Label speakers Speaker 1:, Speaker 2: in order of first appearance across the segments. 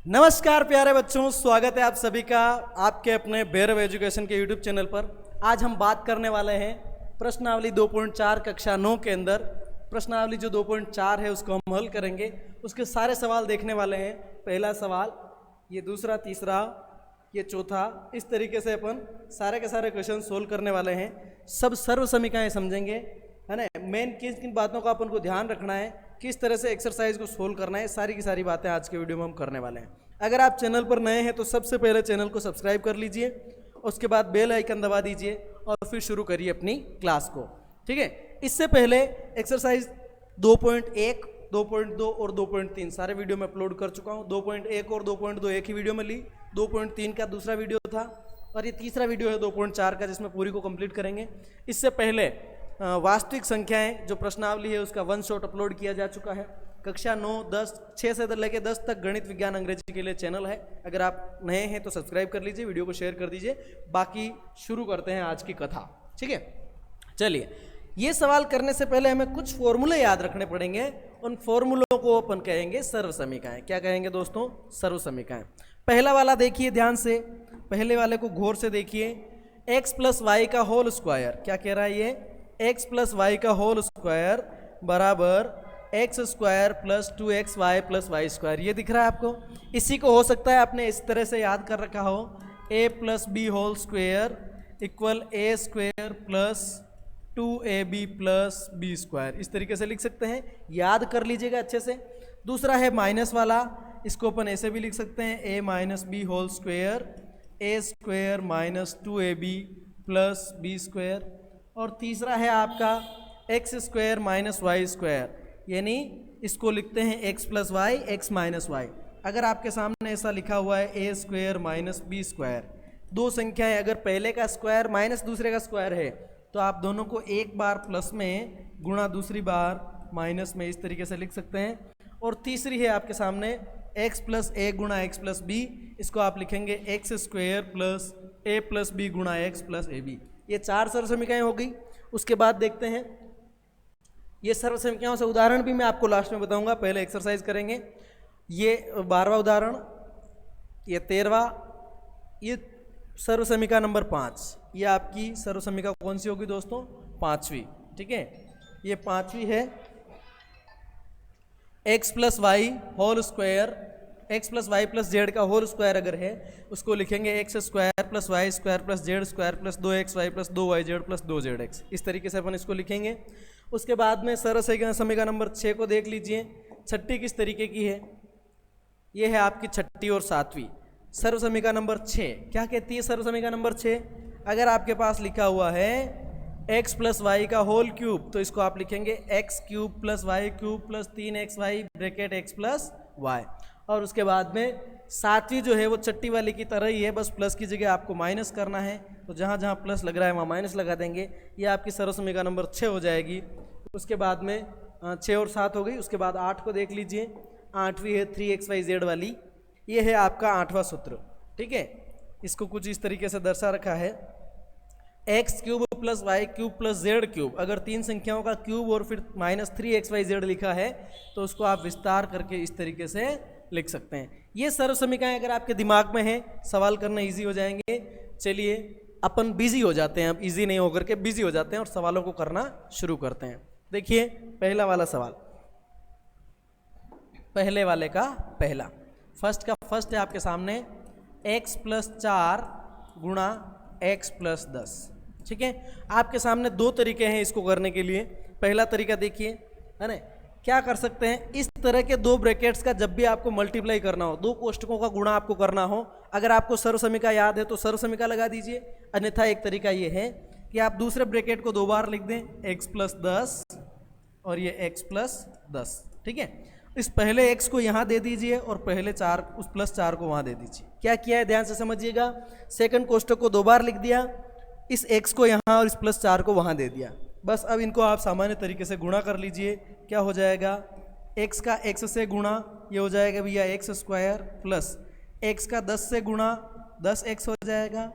Speaker 1: नमस्कार प्यारे बच्चों, स्वागत है आप सभी का आपके अपने भैरव एजुकेशन के यूट्यूब चैनल पर। आज हम बात करने वाले हैं प्रश्नावली 2.4 कक्षा 9 के अंदर। प्रश्नावली जो 2.4 है उसको हम हल करेंगे। उसके सारे सवाल देखने वाले हैं। पहला सवाल, ये दूसरा, तीसरा, ये चौथा, इस तरीके से अपन सारे के सारे क्वेश्चन सोल्व करने वाले हैं। सब सर्व समीकरण समझेंगे, है ना। मेन किन किन बातों का अपन को ध्यान रखना है, किस तरह से एक्सरसाइज को सोल्व करना है, सारी की सारी बातें आज के वीडियो में हम करने वाले हैं। अगर आप चैनल पर नए हैं तो सबसे पहले चैनल को सब्सक्राइब कर लीजिए, उसके बाद बेल आइकन दबा दीजिए और फिर शुरू करिए अपनी क्लास को, ठीक है। इससे पहले एक्सरसाइज 2.1, 2.2 और 2.3 सारे वीडियो में अपलोड कर चुका हूँ। 2.1 और 2.2 एक ही वीडियो में ली, 2.3 का दूसरा वीडियो था और ये तीसरा वीडियो है 2.4 का, जिसमें पूरी को कंप्लीट करेंगे। इससे पहले वास्तविक संख्याएं जो प्रश्नावली है उसका वन शॉट अपलोड किया जा चुका है। कक्षा 9, 10, 6 से लेकर 10 तक गणित विज्ञान अंग्रेजी के लिए चैनल है। अगर आप नए हैं तो सब्सक्राइब कर लीजिए, वीडियो को शेयर कर दीजिए। बाकी शुरू करते हैं आज की कथा, ठीक है। चलिए, ये सवाल करने से पहले हमें कुछ फॉर्मूले याद रखने पड़ेंगे। उन फॉर्मूलों को अपन कहेंगे सर्व समीकरण। क्या कहेंगे दोस्तों? सर्व समीकरण। पहला वाला देखिए ध्यान से, पहले वाले को गौर से देखिए। x प्लस वाई का होल स्क्वायर, क्या कह रहा है ये? x प्लस वाई का होल स्क्वायर बराबर x square plus 2x y plus y square. ये दिख रहा है आपको? इसी को हो सकता है आपने इस तरह से याद कर रखा हो, a plus b whole square equal a square plus 2ab plus b square. इस तरीके से लिख सकते हैं, याद कर लीजिएगा अच्छे से। दूसरा है माइनस वाला, इसको अपन ऐसे भी लिख सकते हैं, a minus b whole square a square minus 2ab plus b square. और तीसरा है आपका x square minus y square, यानी इसको लिखते हैं x plus y x minus y. अगर आपके सामने ऐसा लिखा हुआ है a square minus b square, दो संख्याएं अगर पहले का स्क्वायर माइनस दूसरे का स्क्वायर है तो आप दोनों को एक बार प्लस में गुणा दूसरी बार माइनस में, इस तरीके से लिख सकते हैं। और तीसरी है आपके सामने एक्स प्लस ए गुणा एक्स प्लस बी, इसको आप लिखेंगे एक्स स्क्वायर प्लस ए प्लस बी गुणा एक्स प्लस ए बी। ये चार सर्व समीकरण हो गई। उसके बाद देखते हैं, ये सर्व समीकरणों से उदाहरण भी मैं आपको लास्ट में बताऊंगा, पहले एक्सरसाइज करेंगे। ये 12वां उदाहरण, ये 13वां, ये सर्व समीकरण नंबर 5। ये आपकी सर्व समीकरण कौन सी होगी दोस्तों? 5वीं, ठीक है। ये 5वीं है, x plus y whole square, x plus y plus z का होल स्क्वायर अगर है उसको लिखेंगे x square plus y square plus z square plus 2xy plus 2yz plus 2zx। इस तरीके से अपन इसको लिखेंगे। उसके बाद में सर्व समीकरण नंबर 6 को देख लीजिए। छठी किस तरीके की है? ये है आपकी छठी और 7वीं। सर्व समीकरण नंबर 6 क्या कहती है? सर्व समीकरण नंबर 6, अगर आपके पास लिखा हुआ है एक्स प्लस वाई का होल क्यूब तो इसको आप लिखेंगे x cube plus y cube plus 3xy bracket x plus y. और उसके बाद में 7वीं जो है वो छठी वाली की तरह ही है, बस प्लस की जगह आपको माइनस करना है, तो जहाँ जहाँ प्लस लग रहा है वहाँ माइनस लगा देंगे। ये आपकी सर्व समीकरण नंबर 6 हो जाएगी। उसके बाद में 6 और 7 हो गई। उसके बाद 8 को देख लीजिए, 8वीं है 3xyz वाली। ये है आपका 8वां सूत्र, ठीक है। इसको कुछ इस तरीके से दर्शा रखा है, x cube plus y cube plus z cube. अगर तीन संख्याओं का क्यूब और फिर माइनस 3xyz लिखा है तो उसको आप विस्तार करके इस तरीके से लिख सकते हैं। ये सर्व समीकरण अगर आपके दिमाग में है, सवाल करना इजी हो जाएंगे। चलिए अपन बिजी हो जाते हैं, अब इजी नहीं होकर के बिजी हो जाते हैं और सवालों को करना शुरू करते हैं। देखिए पहला वाला सवाल, पहले वाले का पहला, फर्स्ट का फर्स्ट है आपके सामने, x प्लस 4 गुणा x प्लस 10, ठीक है। आपके सामने दो तरीके हैं इसको करने के लिए। पहला तरीका देखिए, है ना, क्या कर सकते हैं, इस तरह के दो ब्रैकेट्स का जब भी आपको मल्टीप्लाई करना हो, दो कोष्टकों का गुणा आपको करना हो, अगर आपको सर्व समीकरण याद है तो सर्व समीकरण लगा दीजिए। अन्यथा एक तरीका ये है कि आप दूसरे ब्रैकेट को दो बार लिख दें, x प्लस 10 और ये x प्लस 10, ठीक है। इस पहले x को यहाँ दे दीजिए और पहले 4 उस प्लस 4 को वहाँ दे दीजिए। क्या किया है ध्यान से समझिएगा, सेकंड कोष्टक को दो बार लिख दिया, इस x को यहाँ और इस प्लस 4 को वहाँ दे दिया। बस अब इनको आप सामान्य तरीके से गुणा कर लीजिए। क्या हो जाएगा, x का x से गुणा, ये हो जाएगा भैया एक्स स्क्वायर प्लस x का 10 से गुणा 10x हो जाएगा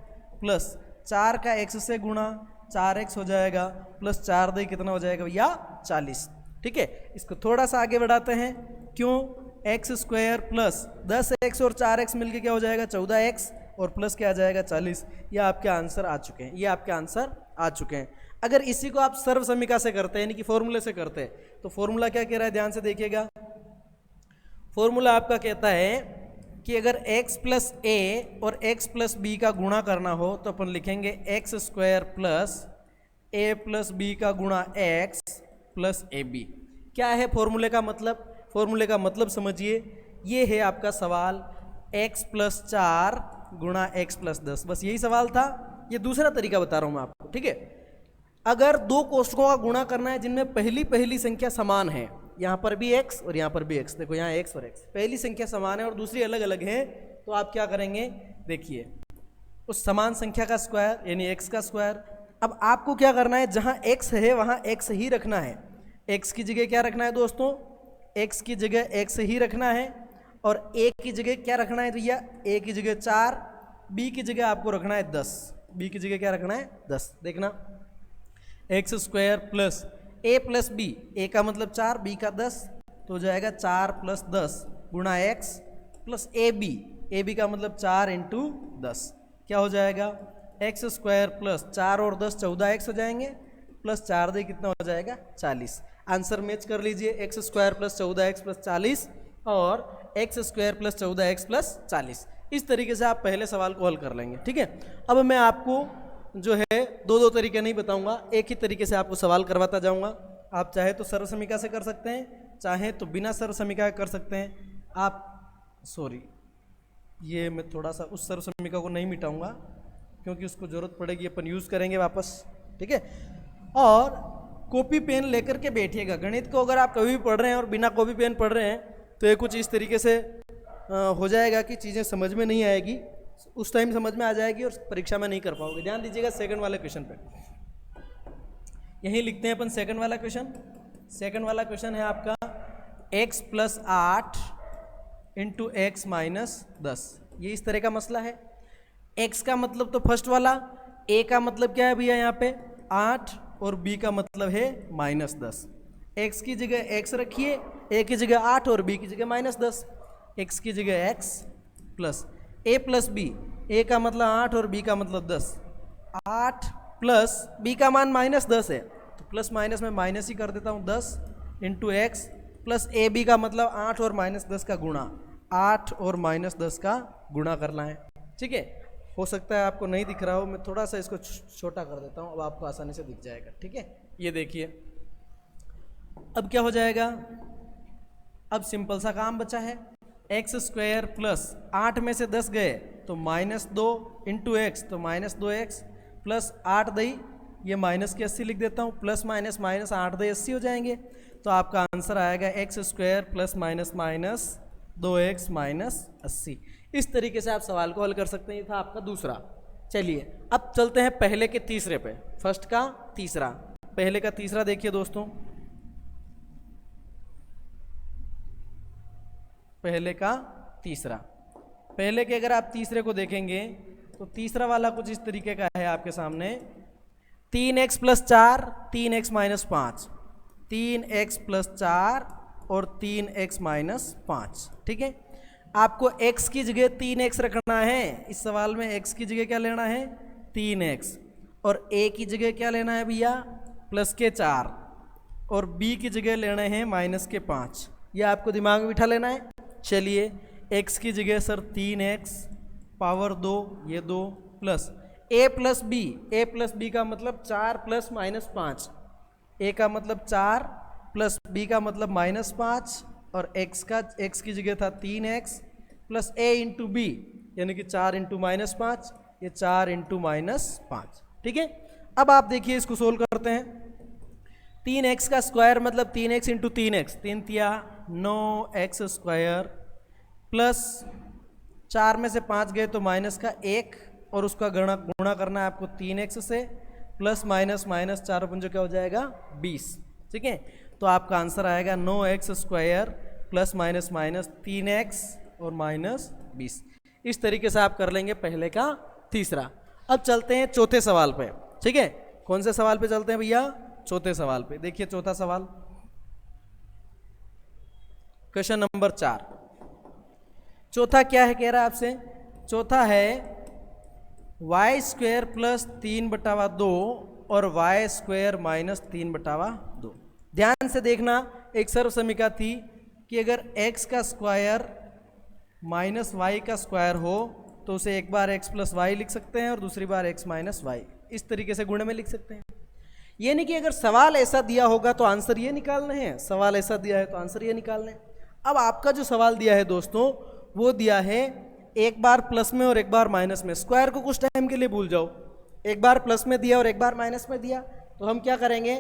Speaker 1: प्लस 4 का x से गुणा 4x हो जाएगा प्लस 4 दे कितना हो जाएगा भैया 40, ठीक है। इसको थोड़ा सा आगे बढ़ाते हैं, क्यों? एक्स स्क्वायर प्लस 10x और 4x मिलके क्या हो जाएगा 14x और प्लस क्या आ जाएगा 40। ये आपके आंसर आ चुके हैं, ये आपके आंसर आ चुके हैं। अगर इसी को आप सर्व समीका से करते हैं यानी कि फॉर्मूले से करते हैं तो फॉर्मूला क्या कह रहा है, ध्यान से देखिएगा। फॉर्मूला आपका कहता है कि अगर x प्लस ए और x प्लस बी का गुणा करना हो तो अपन लिखेंगे एक्स स्क्वायर प्लस ए प्लस बी का गुणा x प्लस ए बी। क्या है फॉर्मूले का मतलब? फॉर्मूले का मतलब समझिए, ये है आपका सवाल x प्लस 4 गुणा x प्लस 10, बस यही सवाल था। ये दूसरा तरीका बता रहा हूँ मैं आपको, ठीक है। अगर दो कोष्ठकों का गुणा करना है जिनमें पहली संख्या समान है, यहाँ पर भी x और यहाँ पर भी x, देखो यहाँ x और x, पहली संख्या समान है और दूसरी अलग अलग है, तो आप क्या करेंगे, देखिए उस समान संख्या का स्क्वायर यानी x का स्क्वायर। अब आपको क्या करना है, जहाँ x है वहाँ x ही रखना है। x की जगह क्या रखना है दोस्तों, x की जगह x ही रखना है और a की जगह क्या रखना है भैया, a की जगह 4, b की जगह आपको रखना है 10, b की जगह क्या रखना है 10। देखना x square plus a plus b, a का मतलब 4, b का 10, तो हो जाएगा 4 प्लस 10 गुणा x प्लस ए बी का मतलब 4 इंटू 10, क्या हो जाएगा एक्स स्क्वायर प्लस 4 और 10 14x हो जाएंगे, प्लस 4 दे कितना हो जाएगा 40। आंसर मैच कर लीजिए, x square plus 14x plus 40 और x square plus 14x plus 40। इस तरीके से आप पहले सवाल को हल कर लेंगे, ठीक है। अब मैं आपको जो है दो तरीके नहीं बताऊंगा, एक ही तरीके से आपको सवाल करवाता जाऊंगा। आप चाहे तो सर्व समीका से कर सकते हैं, चाहे तो बिना सर्व समीका कर सकते हैं। आप ये मैं थोड़ा सा उस सर्व समीका को नहीं मिटाऊंगा क्योंकि उसको ज़रूरत पड़ेगी, अपन यूज़ करेंगे वापस, ठीक है। और कॉपी पेन लेकर के बैठिएगा। गणित को अगर आप कभी भी पढ़ रहे हैं और बिना कॉपी पेन पढ़ रहे हैं तो ये कुछ इस तरीके से हो जाएगा कि चीज़ें समझ में नहीं आएगी, उस टाइम समझ में आ जाएगी और परीक्षा में नहीं कर पाओगे। ध्यान दीजिएगा सेकंड वाले क्वेश्चन पे, यहीं लिखते हैं अपन सेकंड वाला क्वेश्चन। सेकंड वाला क्वेश्चन है आपका x plus 8 into x minus 10। ये इस तरह का मसला है। x का मतलब तो फर्स्ट वाला, a का मतलब क्या है भैया यहाँ पे 8 और b का मतलब है माइनस 10। x की जगह x रखिए, a की जगह 8 और b की जगह माइनस 10। x की जगह x plus a plus b, a का मतलब 8 और b का मतलब 10। 8 प्लस b का मान माइनस 10 है तो प्लस माइनस में माइनस ही कर देता हूँ 10 into x plus a b का मतलब 8 और माइनस 10 का गुणा, 8 और माइनस 10 का गुणा करना है, ठीक है। हो सकता है आपको नहीं दिख रहा हो, मैं थोड़ा सा इसको छोटा कर देता हूँ, अब आपको आसानी से दिख जाएगा, ठीक है। ये देखिए अब क्या हो जाएगा, अब सिंपल सा काम बचा है। एक्स स्क्वायर प्लस 8 में से 10 गए तो माइनस 2 इंटू एक्स तो माइनस 2x प्लस 8 दई, ये माइनस के 80 लिख देता हूँ, प्लस माइनस माइनस 8 दई 80 हो जाएंगे। तो आपका आंसर आएगा x square plus minus minus 2x minus 80। इस तरीके से आप सवाल को हल कर सकते हैं। ये था आपका दूसरा। चलिए अब चलते हैं पहले के तीसरे पे, फर्स्ट का तीसरा। पहले का तीसरा देखिए दोस्तों, पहले का तीसरा। पहले के अगर आप तीसरे को देखेंगे तो तीसरा वाला कुछ इस तरीके का है आपके सामने, 3x plus 4 3x minus 5, 3x plus 4 और 3x माइनस 5, ठीक है। आपको x की जगह 3x रखना है, इस सवाल में x की जगह क्या लेना है 3x और a की जगह क्या लेना है भैया प्लस के 4 और b की जगह लेने हैं माइनस के 5। ये आपको दिमाग में बिठा लेना है। चलिए x की जगह सर 3x पावर 2 ये 2 प्लस a प्लस बी का मतलब 4 प्लस माइनस 5, a का मतलब 4 प्लस b का मतलब माइनस 5 और x की जगह था 3x plus a into B यानी कि 4 इंटू माइनस 5, ये 4 इंटू माइनस 5, ठीक है। अब आप देखिए इसको सोल्व करते हैं। 3x का स्क्वायर मतलब 3x इंटू 3x, 3 तिया 9x स्क्वायर प्लस 4 में से 5 गए तो माइनस का 1 और उसका गुणा करना है आपको 3x से, प्लस माइनस माइनस 4 पंजो क्या हो जाएगा 20, ठीक है। तो आपका आंसर आएगा 9x square plus minus minus 3x और माइनस 20। इस तरीके से आप कर लेंगे पहले का तीसरा। अब चलते हैं चौथे सवाल पे, ठीक है। कौन से सवाल पे चलते हैं भैया, चौथे सवाल पे। देखिए चौथा सवाल, क्वेश्चन नंबर 4। चौथा क्या है कह रहा है आपसे, चौथा है वाई स्क्वायर प्लस 3/2 और वाई स्क्वायर माइनस 3/2। ध्यान से देखना, एक सर्व समीकरण थी कि अगर x का स्क्वायर माइनस वाई का स्क्वायर हो तो उसे एक बार x प्लस वाई लिख सकते हैं और दूसरी बार x माइनस वाई, इस तरीके से गुणे में लिख सकते हैं। ये नहीं कि अगर सवाल ऐसा दिया होगा तो आंसर ये निकालना है, सवाल ऐसा दिया है तो आंसर ये निकालना है। अब आपका जो सवाल दिया है दोस्तों वो दिया है एक बार प्लस में और एक बार माइनस में। स्क्वायर को कुछ टाइम के लिए भूल जाओ, एक बार प्लस में दिया और एक बार माइनस में दिया तो हम क्या करेंगे,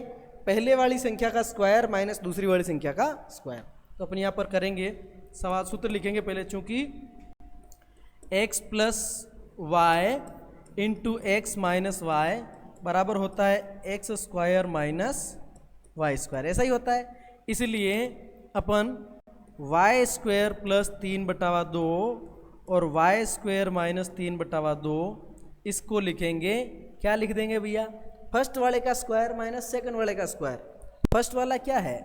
Speaker 1: पहले वाली संख्या का स्क्वायर माइनस दूसरी वाली संख्या का स्क्वायर। तो अपन यहाँ पर करेंगे सवाल, सूत्र लिखेंगे पहले, चूंकि x plus y into x minus y बराबर होता है x square minus y square, ऐसा ही होता है। इसलिए अपन वाई स्क्वायर प्लस 3/2 और वाई स्क्वायर माइनस 3/2 इसको लिखेंगे, क्या लिख देंगे भैया, फर्स्ट वाले का स्क्वायर माइनस सेकंड वाले का स्क्वायर। फर्स्ट वाला क्या है,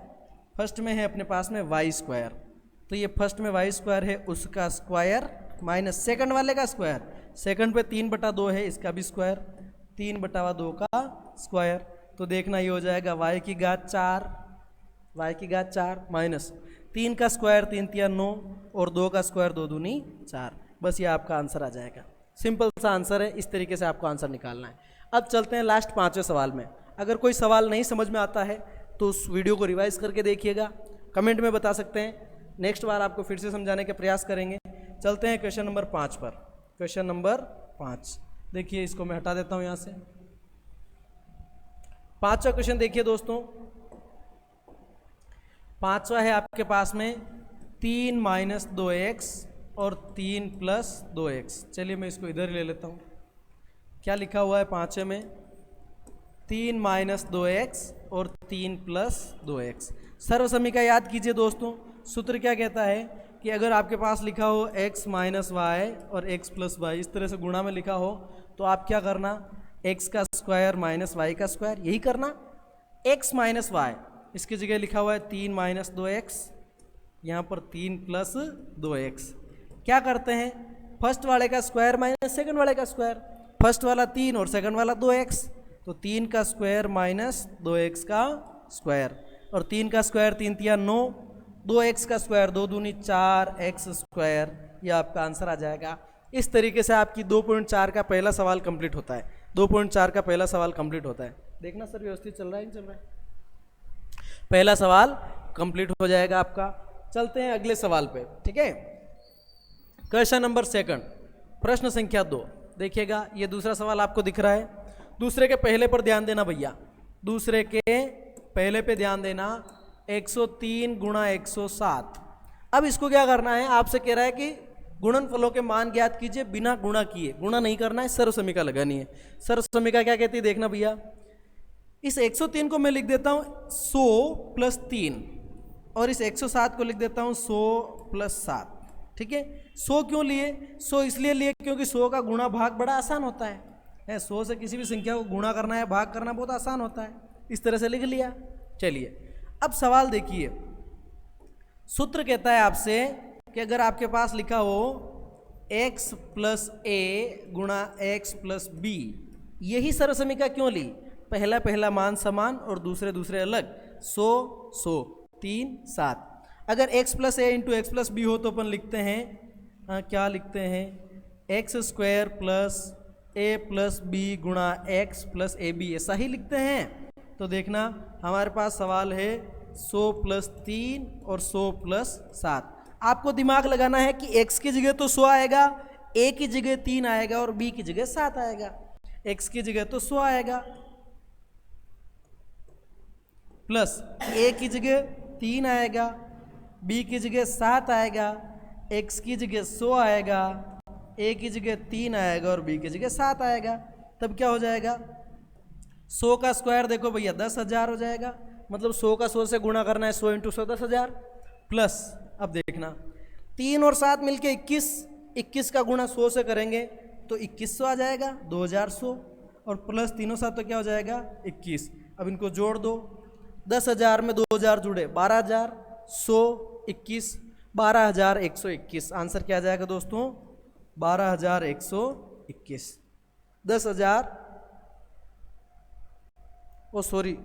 Speaker 1: फर्स्ट में है अपने पास में वाई स्क्वायर, तो ये फर्स्ट में वाई स्क्वायर है उसका स्क्वायर माइनस सेकंड वाले का स्क्वायर, सेकंड पे 3/2 है इसका भी स्क्वायर, 3/2 का स्क्वायर। तो देखना ये हो जाएगा y की घात 4 माइनस 3 का स्क्वायर 3 तिया 9 और 2 का स्क्वायर 2 दूनी 4। बस ये आपका आंसर आ जाएगा। सिंपल सा आंसर है, इस तरीके से आपको आंसर निकालना है। अब चलते हैं लास्ट 5वें सवाल में। अगर कोई सवाल नहीं समझ में आता है तो उस वीडियो को रिवाइज करके देखिएगा, कमेंट में बता सकते हैं, नेक्स्ट बार आपको फिर से समझाने का प्रयास करेंगे। चलते हैं क्वेश्चन नंबर 5 पर। क्वेश्चन नंबर 5 देखिए, इसको मैं हटा देता हूं यहां से। 5वां क्वेश्चन देखिए दोस्तों, 5वां है आपके पास में 3 माइनस 2x और 3 प्लस 2x। चलिए मैं इसको इधर ही ले लेता हूं। क्या लिखा हुआ है 5वें में, 3 माइनस 2x और 3 प्लस 2x। सर्व समीकरण याद कीजिए दोस्तों, सूत्र क्या कहता है कि अगर आपके पास लिखा हो x माइनस वाई और x प्लस वाई, इस तरह से गुणा में लिखा हो तो आप क्या करना, x का स्क्वायर माइनस वाई का स्क्वायर, यही करना। x माइनस वाई इसकी जगह लिखा हुआ है 3 माइनस 2x, यहाँ पर 3 प्लस 2x। क्या करते हैं, फर्स्ट वाले का स्क्वायर माइनस सेकंड वाले का स्क्वायर, फर्स्ट वाला 3 और सेकंड वाला 2x, तो 3 का स्क्वायर माइनस 2x का स्क्वायर, और 3 का स्क्वायर 3 तिया 9, 2x का स्क्वायर 2 दूनी 4x स्क्वायर, ये आपका आंसर आ जाएगा। इस तरीके से आपकी 2.4 का पहला सवाल कंप्लीट होता है। 2.4 का पहला सवाल कंप्लीट होता है। देखना सर व्यवस्थित चल रहा है, नहीं चल रहा है, पहला सवाल कंप्लीट हो जाएगा आपका। चलते हैं अगले सवाल पे, ठीक है। क्वेश्चन नंबर 2, प्रश्न संख्या 2। देखिएगा ये दूसरा सवाल आपको दिख रहा है, दूसरे के पहले पर ध्यान देना भैया, दूसरे के पहले पे ध्यान देना। 103 गुणा 107। अब इसको क्या करना है, आपसे कह रहा है कि गुणनफलों के मान ज्ञात कीजिए बिना गुणा किए। गुणा नहीं करना है, सर्व समीकरण लगानी है। सर्व समीकरण क्या कहती है देखना भैया, इस 103 को मैं लिख देता हूं 100 प्लस 3 और इस 107 को लिख देता हूं 100 प्लस 7। ठीक है, 100 क्यों लिए, 100 इसलिए लिए क्योंकि 100 का गुणा भाग बड़ा आसान होता है। 100 से किसी भी संख्या को गुणा करना है, भाग करना बहुत आसान होता है, इस तरह से लिख लिया। चलिए अब सवाल देखिए, सूत्र कहता है आपसे कि अगर आपके पास लिखा हो x प्लस a गुणा x प्लस b, यही सर्व समीकरण क्यों ली, पहला मान समान और दूसरे अलग, 100 100 3 7। अगर x plus a into x plus b हो तो अपन लिखते हैं क्या लिखते हैं, x square plus a plus b गुणा x प्लस ए बी, ऐसा ही लिखते हैं। तो देखना हमारे पास सवाल है 100 प्लस 3 और 100 प्लस 7। आपको दिमाग लगाना है कि x की जगह तो 100 आएगा, a की जगह 3 आएगा और b की जगह 7 आएगा। x की जगह तो 100 आएगा प्लस a की जगह 3 आएगा, b की जगह 7 आएगा, x की जगह 100 आएगा, a की जगह 3 आएगा और b की जगह 7 आएगा। तब क्या हो जाएगा, 100 का स्क्वायर देखो भैया 10,000 हो जाएगा, मतलब 100 का 100 से गुणा करना है, 100 इंटू 100 10,000 प्लस, अब देखना 3 और 7 मिलके 21, 21 का गुणा 100 से करेंगे तो 2100 आ जाएगा, 2100 और प्लस 3 7 तो क्या हो जाएगा 21। अब इनको जोड़ दो, 10,000 में 2000 जुड़े 12,000, 100 21, 12,121। आंसर क्या आ जाएगा दोस्तों? 12,121। 10,000, ओ सॉरी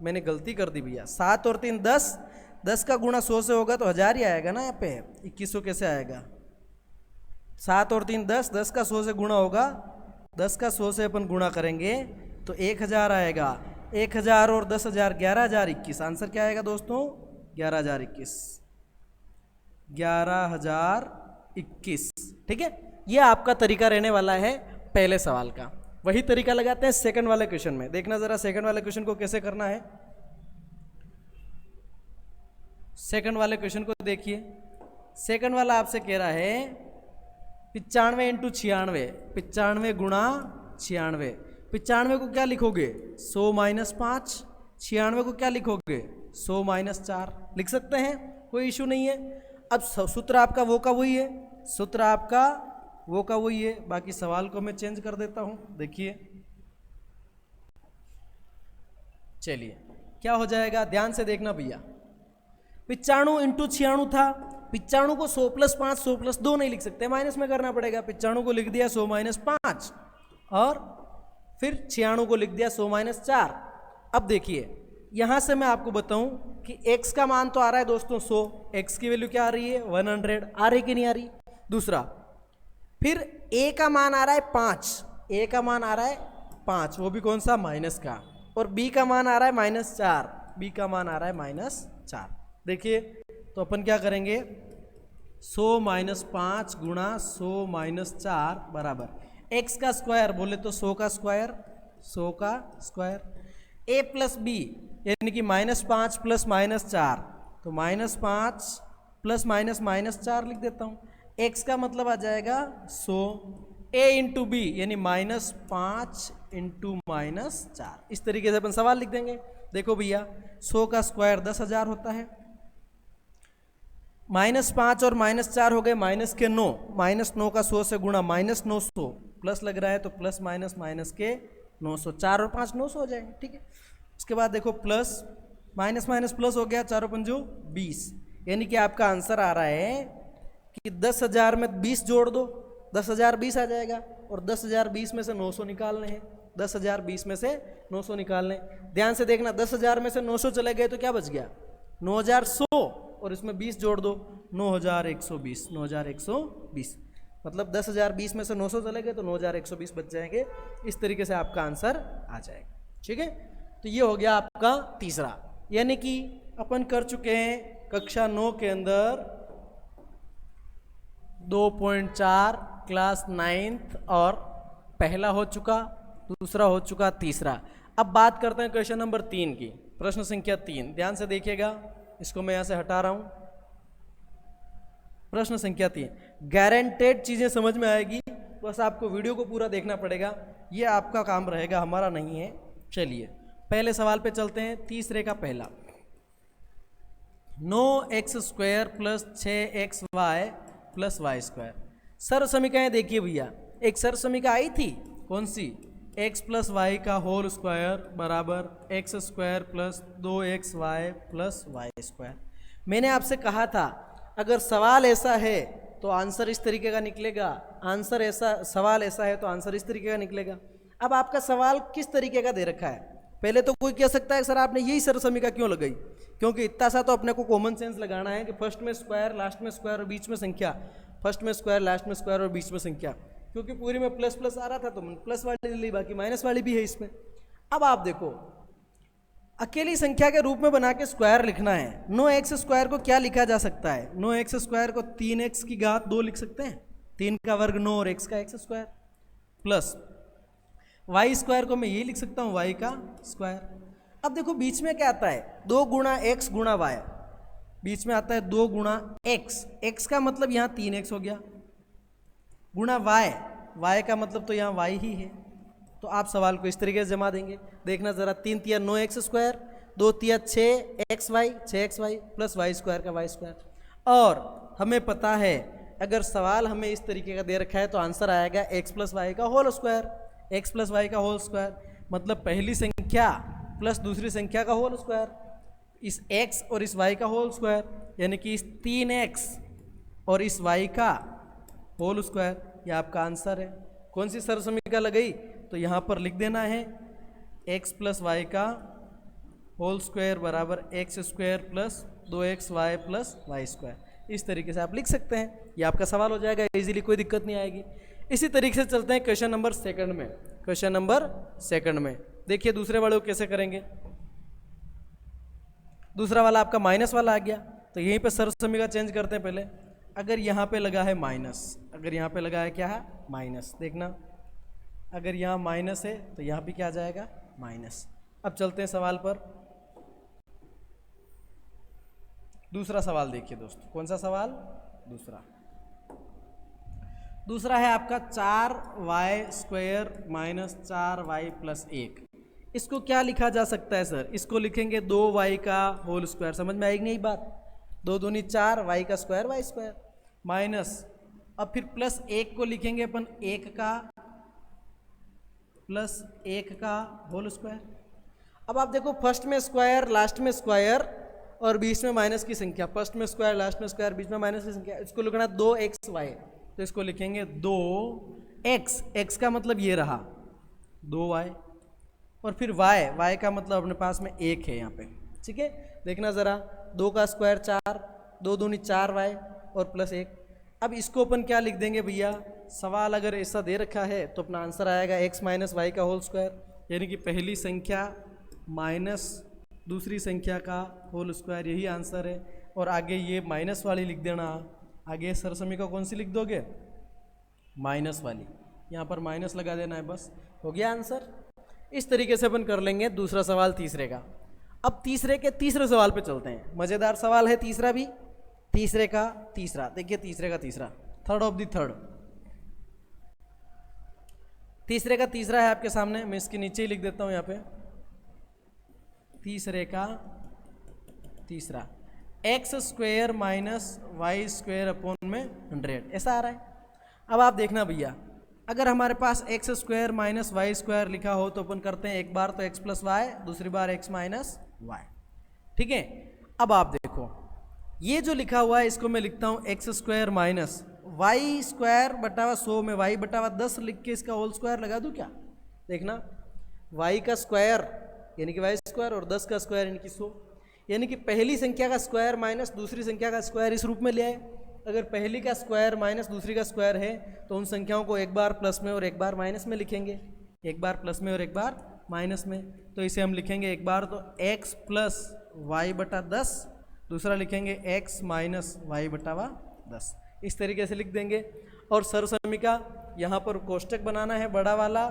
Speaker 1: मैंने गलती कर दी भैया, 7 और 3 10, 10 का गुणा 100 से होगा तो 1000 ही आएगा ना यहाँ पे, 2100 कैसे आएगा? 7 और 3 10, 10 का 100 से गुणा होगा, 10 का 100 से अपन गुणा करेंगे तो 1000 आएगा। 1000 और 10,000 11,021। आंसर क्या आएगा दोस्तों? 11,021। 11,021। ठीक है, ये आपका तरीका रहने वाला है पहले सवाल का। वही तरीका लगाते हैं सेकंड वाले क्वेश्चन में। देखना जरा सेकंड वाले क्वेश्चन को कैसे करना है। सेकंड वाले क्वेश्चन को देखिए। सेकंड वाला आपसे कह रहा है 95 इंटू 96, 95 गुणा 96। 95 को क्या लिखोगे? 100 माइनस 5। 96 को क्या लिखोगे? 100 माइनस 4। लिख सकते हैं, कोई इशू नहीं है। अब सूत्र आपका वो का वही है, सूत्र आपका वो का वही है। बाकी सवाल को मैं चेंज कर देता हूं, देखिए। चलिए क्या हो जाएगा, ध्यान से देखना भैया। 95 इंटू 96 था। 95 को 100 प्लस 5, 100 प्लस 2 नहीं लिख सकते, माइनस में करना पड़ेगा। 95 को लिख दिया 100 माइनस 5 और फिर 96 को लिख दिया 100 माइनस 4। अब देखिए यहां से मैं आपको बताऊं कि x का मान तो आ रहा है दोस्तों 100, x की वैल्यू क्या आ रही है? 100। आ रही कि नहीं आ रही? दूसरा फिर a का मान आ रहा है 5, a का मान आ रहा है 5, वो भी कौन सा? माइनस का। और b का मान आ रहा है -4, b का मान आ रहा है -4। देखिए तो अपन क्या करेंगे, 100 माइनस 5 गुणा 100 माइनस 4 बराबर x का स्क्वायर बोले तो 100 का स्क्वायर, 100 का स्क्वायर। a प्लस b यानी कि -5 प्लस -4, तो -5 प्लस -4 लिख देता हूँ। x का मतलब आ जाएगा 100, a इंटू बी यानी -5 इंटू -4। इस तरीके से अपन सवाल लिख देंगे। देखो भैया 100 का स्क्वायर 10,000 होता है, -5 और -4 हो गए माइनस के 9, -9 का 100 से गुणा -900, प्लस लग रहा है तो प्लस माइनस के 900, 4 और 5 900 हो जाएंगे। ठीक है, उसके बाद देखो प्लस माइनस प्लस हो गया, 4 और 5 20, यानी कि आपका आंसर आ रहा है कि 10,000 में 20 जोड़ दो, 10,000 20 आ जाएगा। और 10,000 20 में से 900 निकालने हैं, 10,000 20 में से 900 निकालने। ध्यान से देखना, 10,000 में से 900 चले गए तो क्या बच गया? 9,100, और इसमें 20 जोड़ दो, 9,120, 9,120। मतलब 10,000 20 में से 900 चले गए तो 9,120 बच जाएंगे। इस तरीके से आपका आंसर आ जाएगा। ठीक है, तो ये हो गया आपका तीसरा, यानी कि अपन कर चुके हैं कक्षा 9 के अंदर 2.4 क्लास 9th, और पहला हो चुका, दूसरा हो चुका, तीसरा। अब बात करते हैं क्वेश्चन नंबर 3 की, प्रश्न संख्या 3। ध्यान से देखिएगा, इसको मैं यहां से हटा रहा हूं। प्रश्न संख्या 3, गारंटेड चीजें समझ में आएगी, बस आपको वीडियो को पूरा देखना पड़ेगा, ये आपका काम रहेगा, हमारा नहीं है। चलिए पहले सवाल पे चलते हैं, तीसरे का पहला। 9x² plus 6xy plus y²। सर्व समीकरण देखिए भैया, एक सर्व समीकरण आई थी, कौन सी? x प्लस वाई का होल स्क्वायर बराबर x² plus 2xy plus y²। मैंने आपसे कहा था अगर सवाल ऐसा है तो आंसर इस तरीके का निकलेगा, आंसर ऐसा, सवाल ऐसा है तो आंसर इस तरीके का निकलेगा। अब आपका सवाल किस तरीके का दे रखा है? पहले तो कोई कह सकता है सर आपने यही सर्व समीकरण क्यों लगाई? क्योंकि इतना सा तो अपने को कॉमन सेंस लगाना है कि फर्स्ट में स्क्वायर, लास्ट में स्क्वायर और बीच में संख्या, फर्स्ट में स्क्वायर, लास्ट में स्क्वायर और बीच में संख्या। क्योंकि पूरी में प्लस प्लस आ रहा था तो प्लस वाली ली, बाकी माइनस वाली भी है इसमें। अब आप देखो, अकेली संख्या के रूप में बना के स्क्वायर लिखना है। 9x² को क्या लिखा जा सकता है? 9x² को 3x की घात 2 लिख सकते हैं, 3 का वर्ग 9 और x का x² प्लस y² को मैं ये लिख सकता हूँ y का स्क्वायर। अब देखो बीच में क्या आता है? 2 गुणा x गुणा y, बीच में आता है 2 गुणा x, x का मतलब यहाँ 3x हो गया, गुणा y, y का मतलब तो यहाँ y ही है। तो आप सवाल को इस तरीके से जमा देंगे। देखना जरा, 3 तिया 9x², 2 तिया 6xy, 6xy प्लस y² का y²। और हमें पता है अगर सवाल हमें इस तरीके का दे रखा है तो आंसर आएगा x प्लस वाई का whole square, x plus y का होल स्क्वायर, मतलब पहली संख्या प्लस दूसरी संख्या का होल स्क्वायर, इस x और इस y का होल स्क्वायर। यानी कि इस 3x और इस y का होल स्क्वायर, ये आपका आंसर है। कौन सी सरसमीका लगाई, तो यहाँ पर लिख देना है x प्लस वाई का होल स्क्वायर बराबर x square plus 2xy plus y square. इस तरीके से आप लिख सकते हैं, ये आपका सवाल हो जाएगा इजीली, कोई दिक्कत नहीं आएगी। इसी तरीके से चलते हैं क्वेश्चन नंबर सेकंड में। क्वेश्चन नंबर सेकंड में देखिए दूसरे वाले को कैसे करेंगे। दूसरा वाला आपका माइनस वाला आ गया, तो यहीं पे सरसमीका चेंज करते हैं पहले। अगर यहाँ पे लगा है माइनस, अगर यहाँ पे लगा है क्या है माइनस, देखना अगर यहाँ माइनस है तो यहाँ भी क्या आ जाएगा माइनस। अब चलते हैं सवाल पर। दूसरा सवाल देखिए दोस्तों, कौन सा सवाल, दूसरा है आपका 4y square minus 4y plus 1। इसको क्या लिखा जा सकता है सर, इसको लिखेंगे 2y का होल स्क्वायर। समझ में आएगी नहीं बात, 2 दूनी 4, y का स्क्वायर y स्क्वायर माइनस, अब फिर प्लस 1 को लिखेंगे अपन 1 का प्लस 1 का होल स्क्वायर। अब आप देखो फर्स्ट में स्क्वायर लास्ट में स्क्वायर और बीच में माइनस की संख्या, फर्स्ट में स्क्वायर लास्ट में स्क्वायर बीच में माइनस की संख्या, इसको लिखना 2xy, तो इसको लिखेंगे 2x, x का मतलब ये रहा 2y, और फिर y का मतलब अपने पास में 1 है यहाँ पे, ठीक है। देखना ज़रा, 2 का स्क्वायर 4, 2 दूनी 4y और प्लस 1। अब इसको अपन क्या लिख देंगे भैया, सवाल अगर ऐसा दे रखा है तो अपना आंसर आएगा x माइनस वाई का होल स्क्वायर, यानी कि पहली संख्या माइनस दूसरी संख्या का होल स्क्वायर, यही आंसर है। और आगे ये माइनस वाली लिख देना, आगे सरसमीका कौन सी लिख दोगे, माइनस वाली, यहाँ पर माइनस लगा देना है, बस हो गया आंसर। इस तरीके से अपन कर लेंगे दूसरा सवाल तीसरे का। अब तीसरे के तीसरे सवाल पे चलते हैं, मज़ेदार सवाल है तीसरा भी, तीसरे का तीसरा देखिए, तीसरे का तीसरा, थर्ड ऑफ द थर्ड। तीसरे का तीसरा है आपके सामने, मैं इसके नीचे ही लिख देता हूँ यहाँ पे, तीसरे का तीसरा x square minus y square upon में 100, ऐसा आ रहा है। अब आप देखना भैया, अगर हमारे पास x square minus y square लिखा हो तो अपन करते हैं एक बार तो एक्स प्लस वाई, दूसरी बार एक्स माइनस वाई, ठीक है। अब आप देखो ये जो लिखा हुआ है इसको मैं लिखता हूँ x square minus y square बटावा 100 में वाई बटावा 10 लिख के इसका होल स्क्वायर लगा दूँ क्या, देखना वाई का स्क्वायर यानी कि वाई स्क्वायर और 10 का स्क्वायर यानी कि 100, यानी कि पहली संख्या का स्क्वायर माइनस दूसरी संख्या का स्क्वायर इस रूप में ले आए। अगर पहली का स्क्वायर माइनस दूसरी का स्क्वायर है तो उन संख्याओं को एक बार प्लस में और एक बार माइनस में लिखेंगे, एक बार प्लस में और एक बार माइनस में। तो इसे हम लिखेंगे एक बार तो x प्लस वाई बटा 10, दूसरा लिखेंगे x माइनस वाई बटावा 10, इस तरीके से लिख देंगे। और सरसमीका यहाँ पर कोष्टक बनाना है बड़ा वाला,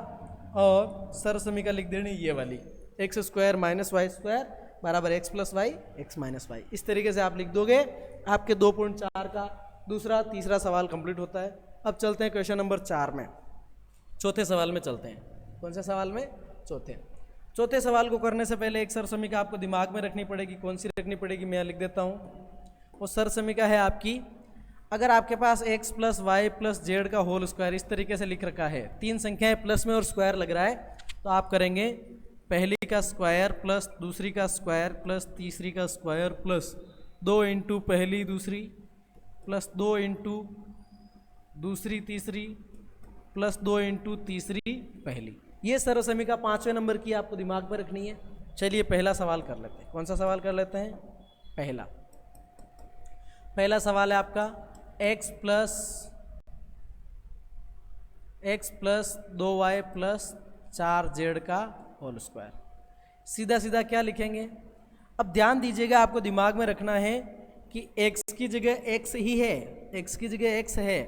Speaker 1: और सरसमीका लिख देनी ये वाली, x square minus y square बराबर x plus y x minus y. इस तरीके से आप लिख दोगे, आपके 2.4 का दूसरा तीसरा सवाल कंप्लीट होता है। अब चलते हैं क्वेश्चन नंबर 4 में, चौथे सवाल में चलते हैं। कौन से सवाल में, चौथे सवाल को करने से पहले एक सरसमीका आपको दिमाग में रखनी पड़ेगी। कौन सी रखनी पड़ेगी, मैं लिख देता हूँ। वो सरसमीका है आपकी, अगर आपके पास x plus y plus z का होल स्क्वायर इस तरीके से लिख रखा है, तीन संख्याएं प्लस में और स्क्वायर लग रहा है, तो आप करेंगे पहली का स्क्वायर प्लस दूसरी का स्क्वायर प्लस तीसरी का स्क्वायर प्लस 2 इंटू पहली दूसरी प्लस 2 इंटू दूसरी तीसरी प्लस 2 इंटू तीसरी पहली। ये सरसमीका 5वें नंबर की आपको दिमाग में रखनी है। चलिए पहला सवाल कर लेते हैं। कौन सा सवाल कर लेते हैं, पहला सवाल है आपका x plus 2y plus 4z का होल स्क्वायर। सीधा सीधा क्या लिखेंगे, अब ध्यान दीजिएगा, आपको दिमाग में रखना है कि x की जगह x ही है, x की जगह x है,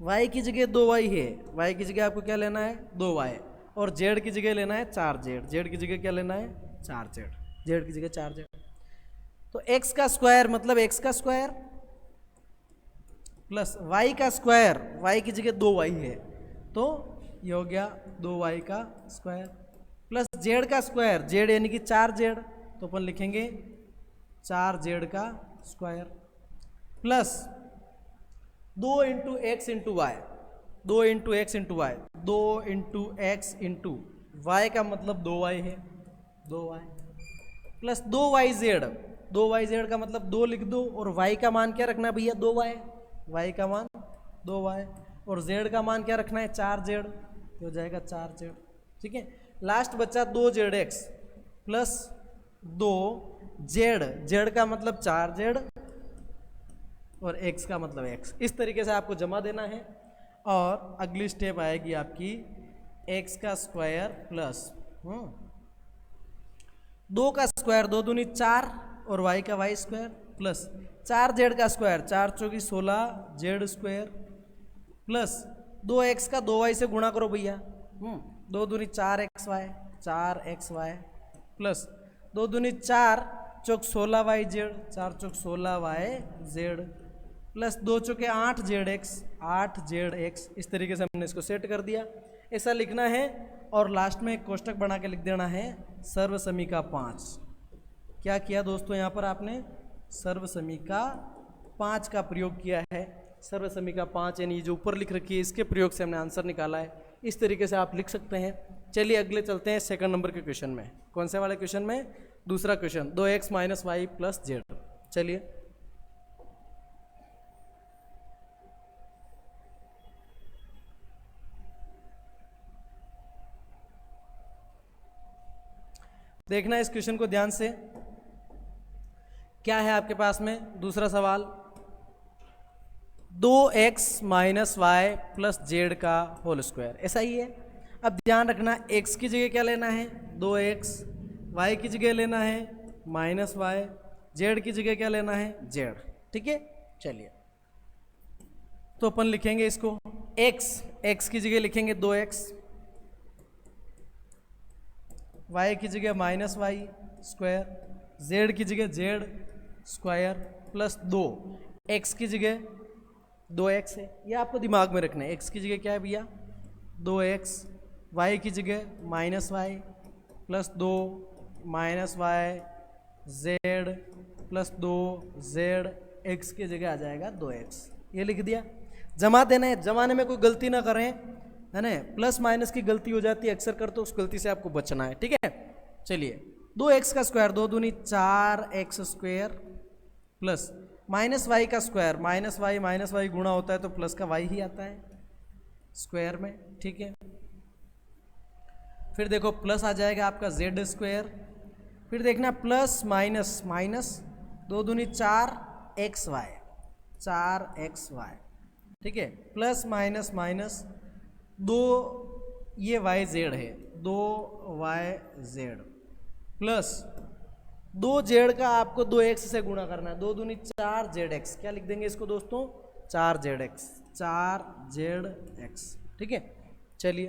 Speaker 1: y की जगह 2y है, y की जगह आपको क्या लेना है 2y, और z की जगह लेना है 4z, z की जगह क्या लेना है 4z, z की जगह 4z। तो x का स्क्वायर मतलब x का स्क्वायर प्लस y का स्क्वायर, y की जगह 2y है, तो ये हो गया 2y का स्क्वायर प्लस z का स्क्वायर, z यानी कि 4z, तो अपन लिखेंगे 4z का square plus 2 into x into y, 2 into x into y, 2 into x into y का मतलब 2y है, 2y प्लस 2yz, 2yz का मतलब 2 लिख दो, और y का मान क्या रखना है भैया 2y, y का मान 2y, और z का मान क्या रखना है 4z, तो हो जाएगा 4z। ठीक है, लास्ट बचा 2zx प्लस 2z, z का मतलब 4z और x का मतलब x। इस तरीके से आपको जमा देना है, और अगली स्टेप आएगी आपकी x का स्क्वायर प्लस 2 का स्क्वायर 2 दूनी 4 और y का y स्क्वायर प्लस 4z का स्क्वायर 4 चौकी 16 z स्क्वायर प्लस 2x का 2y से गुणा करो भैया, 2 दूनी 4xy 4xy प्लस 2 दूनी 4 चौक 16yz 4 चौक 16yz प्लस 2 चौके 8zx 8zx। इस तरीके से हमने इसको सेट कर दिया, ऐसा लिखना है, और लास्ट में एक कोष्टक बना के लिख देना है सर्वसमीका 5। क्या किया दोस्तों यहाँ पर आपने सर्वसमीका 5 का प्रयोग किया है। सर्वसमीका 5 यानी जो ऊपर लिख रखी है इसके प्रयोग से हमने आंसर निकाला है। इस तरीके से आप लिख सकते हैं। चलिए अगले चलते हैं सेकंड नंबर के क्वेश्चन में। कौन से वाले क्वेश्चन में? दूसरा question 2x minus y plus z. चलिए देखना इस क्वेश्चन को ध्यान से। क्या है आपके पास में? दूसरा सवाल 2x minus y plus z का होल स्क्वायर, ऐसा ही है। अब ध्यान रखना x की जगह क्या लेना है 2x, y की जगह लेना है माइनस वाई, जेड की जगह क्या लेना है जेड। ठीक है, चलिए तो अपन लिखेंगे इसको x की जगह लिखेंगे 2x, y की जगह माइनस वाई स्क्वायर, z की जगह जेड स्क्वायर प्लस 2, x की जगह 2x है, ये आपको दिमाग में रखना है। x की जगह क्या है भैया 2x, y की जगह minus y plus 2 minus y, z plus 2 z, x की जगह आ जाएगा 2x। ये लिख दिया, जमा देना है। जमाने में कोई गलती ना करें, है ना, प्लस माइनस की गलती हो जाती है अक्सर कर, तो उस गलती से आपको बचना है। ठीक है, चलिए 2x का स्क्वायर 2 दूनी 4x square plus minus y का स्क्वायर, माइनस वाई गुणा होता है तो प्लस का y ही आता है स्क्वायर में। ठीक है, फिर देखो प्लस आ जाएगा आपका z स्क्वायर, फिर देखना प्लस माइनस माइनस 2 दूनी 4xy 4xy। ठीक है, प्लस माइनस माइनस 2 ये yz है 2yz प्लस 2z का आपको 2x से गुणा करना है, 2 दूनी 4zx। क्या लिख देंगे इसको दोस्तों 4zx 4zx। ठीक है, चलिए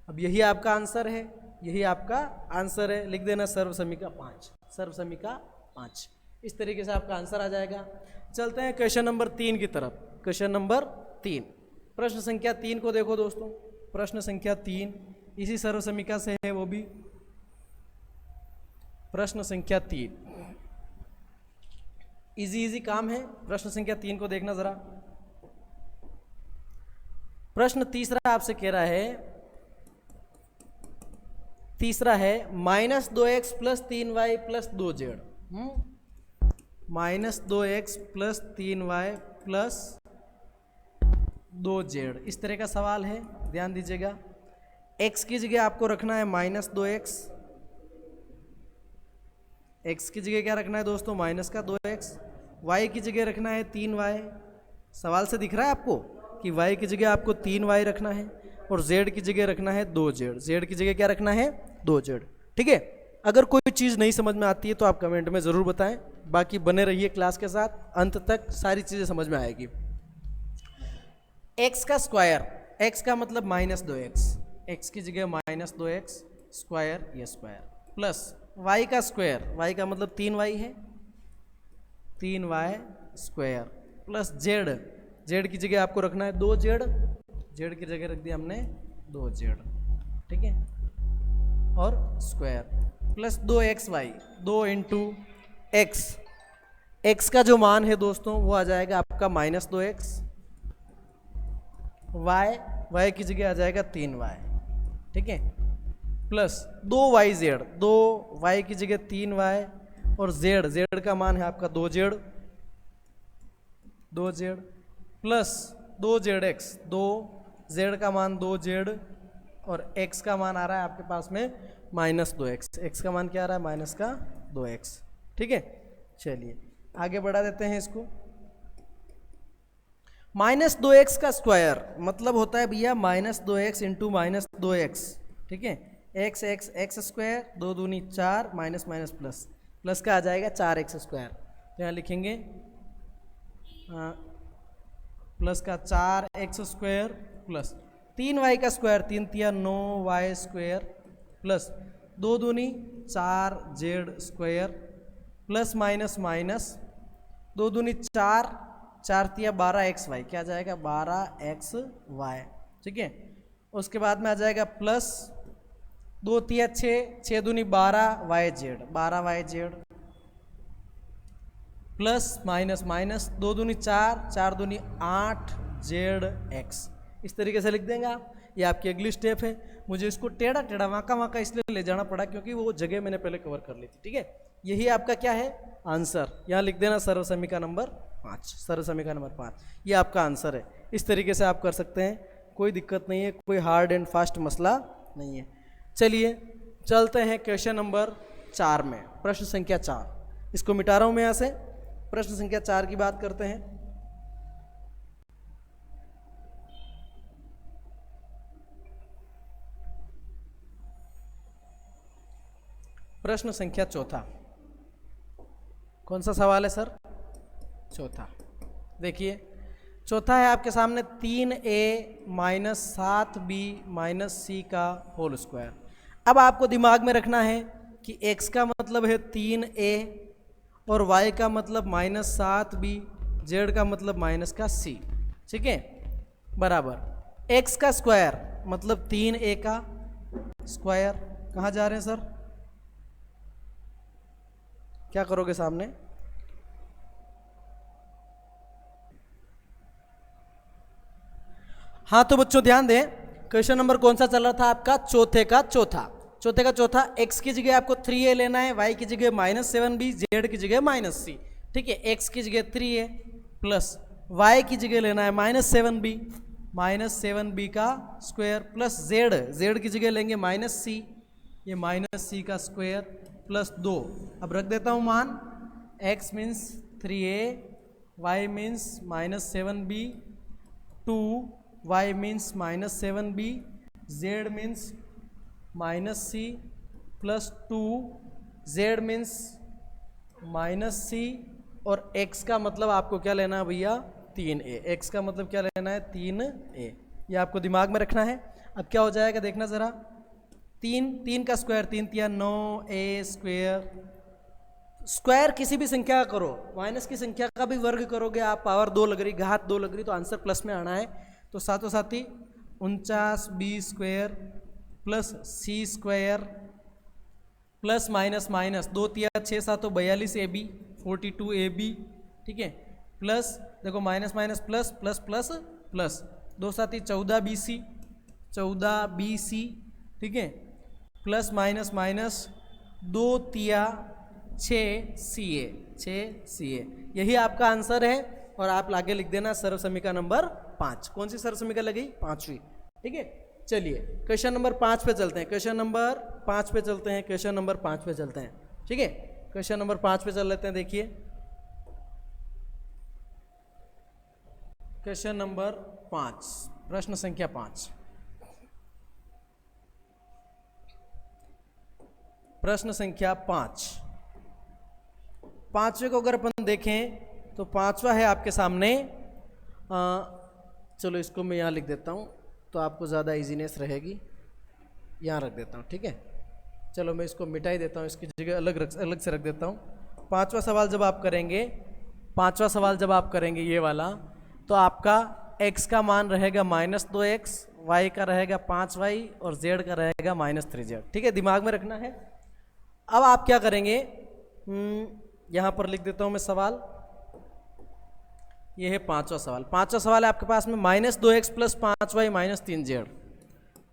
Speaker 1: अब यही आपका आंसर है, यही आपका आंसर है। लिख देना सर्वसमीका 5, सर्वसमीका 5। इस तरीके से आपका आंसर आ जाएगा। चलते हैं क्वेश्चन नंबर 3 की तरफ। क्वेश्चन नंबर 3, प्रश्न संख्या 3 को देखो दोस्तों। प्रश्न संख्या 3 इसी सर्वसमीका से है, वो भी प्रश्न संख्या 3 इजी काम है। प्रश्न संख्या 3 को देखना जरा। प्रश्न तीसरा आपसे कह रहा है, तीसरा है minus 2x plus 3y plus 2z, minus 2x plus 3y plus 2z। इस तरह का सवाल है, ध्यान दीजिएगा। x की जगह आपको रखना है माइनस 2x, x की जगह क्या रखना है दोस्तों माइनस का 2x, y की जगह रखना है 3y। सवाल से दिख रहा है आपको कि y की जगह आपको 3y रखना है और z की जगह रखना है 2z, z की जगह क्या रखना है 2z। ठीक है, अगर कोई चीज़ नहीं समझ में आती है तो आप कमेंट में ज़रूर बताएं, बाकी बने रहिए क्लास के साथ, अंत तक सारी चीज़ें समझ में आएगी। x का स्क्वायर, x का मतलब माइनस 2x, x की जगह माइनस 2x स्क्वायर, ये स्क्वायर प्लस y का स्क्वायर, y का मतलब 3y है 3y स्क्वायर प्लस z की जगह आपको रखना है 2z, z की जगह रख दिया हमने 2z। ठीक है, और square plus 2xy, 2 into x का जो मान है दोस्तों वो आ जाएगा आपका माइनस 2x, y की जगह आ जाएगा 3y। ठीक है, प्लस 2yz, 2y की जगह 3y और जेड, जेड का मान है आपका 2z, 2z plus 2zx, 2z का मान 2z और x का मान आ रहा है आपके पास में -2x, x का मान क्या आ रहा है -2x। ठीक है, चलिए आगे बढ़ा देते हैं इसको। -2x का स्क्वायर मतलब होता है भैया -2x इंटू -2x। ठीक है, एक्स एक्स एक्स स्क्वायर, 2 दूनी 4, माइनस माइनस प्लस, प्लस का आ जाएगा 4x स्क्वायर। तो यहाँ लिखेंगे प्लस का 4x स्क्वायर प्लस 3y का स्क्वायर, 3 तिया 9y स्क्वायर प्लस 2 दूनी 4z square plus minus minus 2 दूनी 4, 4 तिया 12xy, क्या आ जाएगा 12xy। ठीक है, उसके बाद में आ जाएगा प्लस 2 तिया 6, 6 दूनी 12yz, 12yz plus minus minus 2 दूनी 4, 4 दूनी 8zx। इस तरीके से लिख देंगे आप। ये आपकी अगली स्टेप है। मुझे इसको टेढ़ा टेढ़ा वाँका वाँका इसलिए ले जाना पड़ा क्योंकि वो जगह मैंने पहले कवर कर ली थी। ठीक है, यही आपका क्या है आंसर। यहाँ लिख देना सर्व समीकरण नंबर 5, सर्व समीकरण नंबर 5 ये आपका आंसर है। इस तरीके से आप कर सकते हैं, कोई दिक्कत नहीं है, कोई हार्ड एंड फास्ट मसला नहीं है। चलिए चलते हैं क्वेश्चन नंबर 4 में, प्रश्न संख्या 4। इसको मिटा रहा हूं मैं यहाँ से। प्रश्न संख्या 4 की बात करते हैं। प्रश्न संख्या 4, कौन सा सवाल है सर? चौथा। देखिए चौथा है आपके सामने 3a minus 7b minus c का होल स्क्वायर। अब आपको दिमाग में रखना है कि x का मतलब है 3a और y का मतलब -7b, z का मतलब -c। ठीक है, बराबर x का स्क्वायर मतलब 3a का स्क्वायर। कहाँ जा रहे हैं सर? क्या करोगे सामने? हाँ तो बच्चों ध्यान दें, क्वेश्चन नंबर कौन सा चल रहा था आपका? चौथे का चौथा। चौथे का चौथा, x की जगह आपको 3a लेना है, y की जगह -7b, z की जगह -c। ठीक है, x की जगह 3a प्लस y की जगह लेना है -7b का स्क्वायर प्लस z की जगह लेंगे -c, ये -c का स्क्वायर प्लस 2। अब रख देता हूँ मान, x means 3a, y means -7b, 2 y means -7b, z means -c plus 2 z means -c और x का मतलब आपको क्या लेना है भैया? 3a। x का मतलब क्या लेना है? 3a। ये आपको दिमाग में रखना है। अब क्या हो जाएगा देखना ज़रा, 3 का स्क्वायर, 3 तिया 9a स्क्वायर, स्क्वायर किसी भी संख्या का करो, माइनस की संख्या का भी वर्ग करोगे आप, पावर 2 लग रही, घात 2 लग रही, तो आंसर प्लस में आना है। तो साथों साथ ही 49b square plus c square plus minus minus 2 तिया 6 7 42ab, 42ab। ठीक है, प्लस देखो minus minus plus plus plus plus 2 साथ ही 14bc, 14bc। ठीक है, प्लस माइनस माइनस 2 तिया 6ca, 6ca। यही आपका आंसर है। और आप आगे लिख देना सर्व समीकरण नंबर 5। कौन सी सर्व समीकरण लगी? 5वीं। ठीक है, चलिए क्वेश्चन नंबर 5 पे चलते हैं। क्वेश्चन नंबर 5 पे चलते हैं। क्वेश्चन नंबर 5 पे चलते हैं। ठीक है, क्वेश्चन नंबर 5 पे चल लेते हैं। देखिए क्वेश्चन नंबर 5, प्रश्न संख्या 5। प्रश्न संख्या 5, 5वें को अगर अपन देखें तो 5वां है आपके सामने। चलो इसको मैं यहाँ लिख देता हूँ तो आपको ज़्यादा इजीनेस रहेगी, यहाँ रख देता हूँ। ठीक है, चलो मैं इसको मिटा ही देता हूँ, इसकी जगह अलग से रख देता हूँ। 5वां सवाल जब आप करेंगे, 5वां सवाल जब आप करेंगे ये वाला, तो आपका x का मान रहेगा -2x, y का रहेगा 5y और z का रहेगा -3z। ठीक है, दिमाग में रखना है। अब आप क्या करेंगे, यहाँ पर लिख देता हूँ मैं सवाल। ये है 5वां सवाल। 5वां सवाल है आपके पास में -2x plus 5y -3z,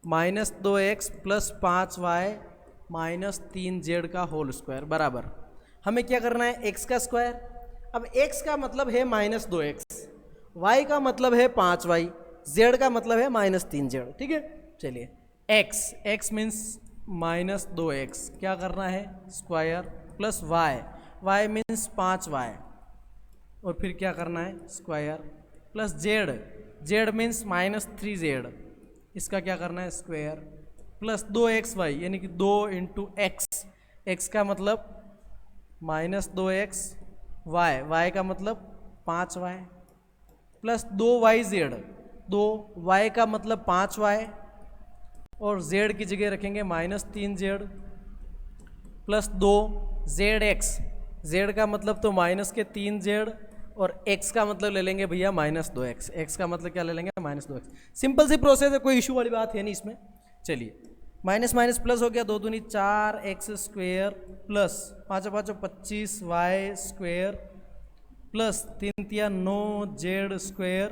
Speaker 1: -2x plus 5y -3z का होल स्क्वायर बराबर। हमें क्या करना है, x का स्क्वायर। अब x का मतलब है -2x, y का मतलब है 5y, z का मतलब है -3z। ठीक है, चलिए x मीन्स -2x, क्या करना है square, plus y means 5y, और फिर क्या करना है square, plus z means -3z, इसका क्या करना है स्क्वायर, प्लस 2xy यानी कि 2 इंटू x का मतलब -2x, y का मतलब 5y, प्लस 2yz, 2y का मतलब 5y, और z की जगह रखेंगे -3z, प्लस 2zx, z का मतलब तो -3z, और x का मतलब ले लेंगे भैया -2x, x का मतलब क्या ले लेंगे -2x। सिंपल सी प्रोसेस है, कोई इशू वाली बात है नहीं इसमें। चलिए माइनस माइनस प्लस हो गया, 2 दूनी 4x square, plus 5 5 25y square, plus 3 तिया 9z square,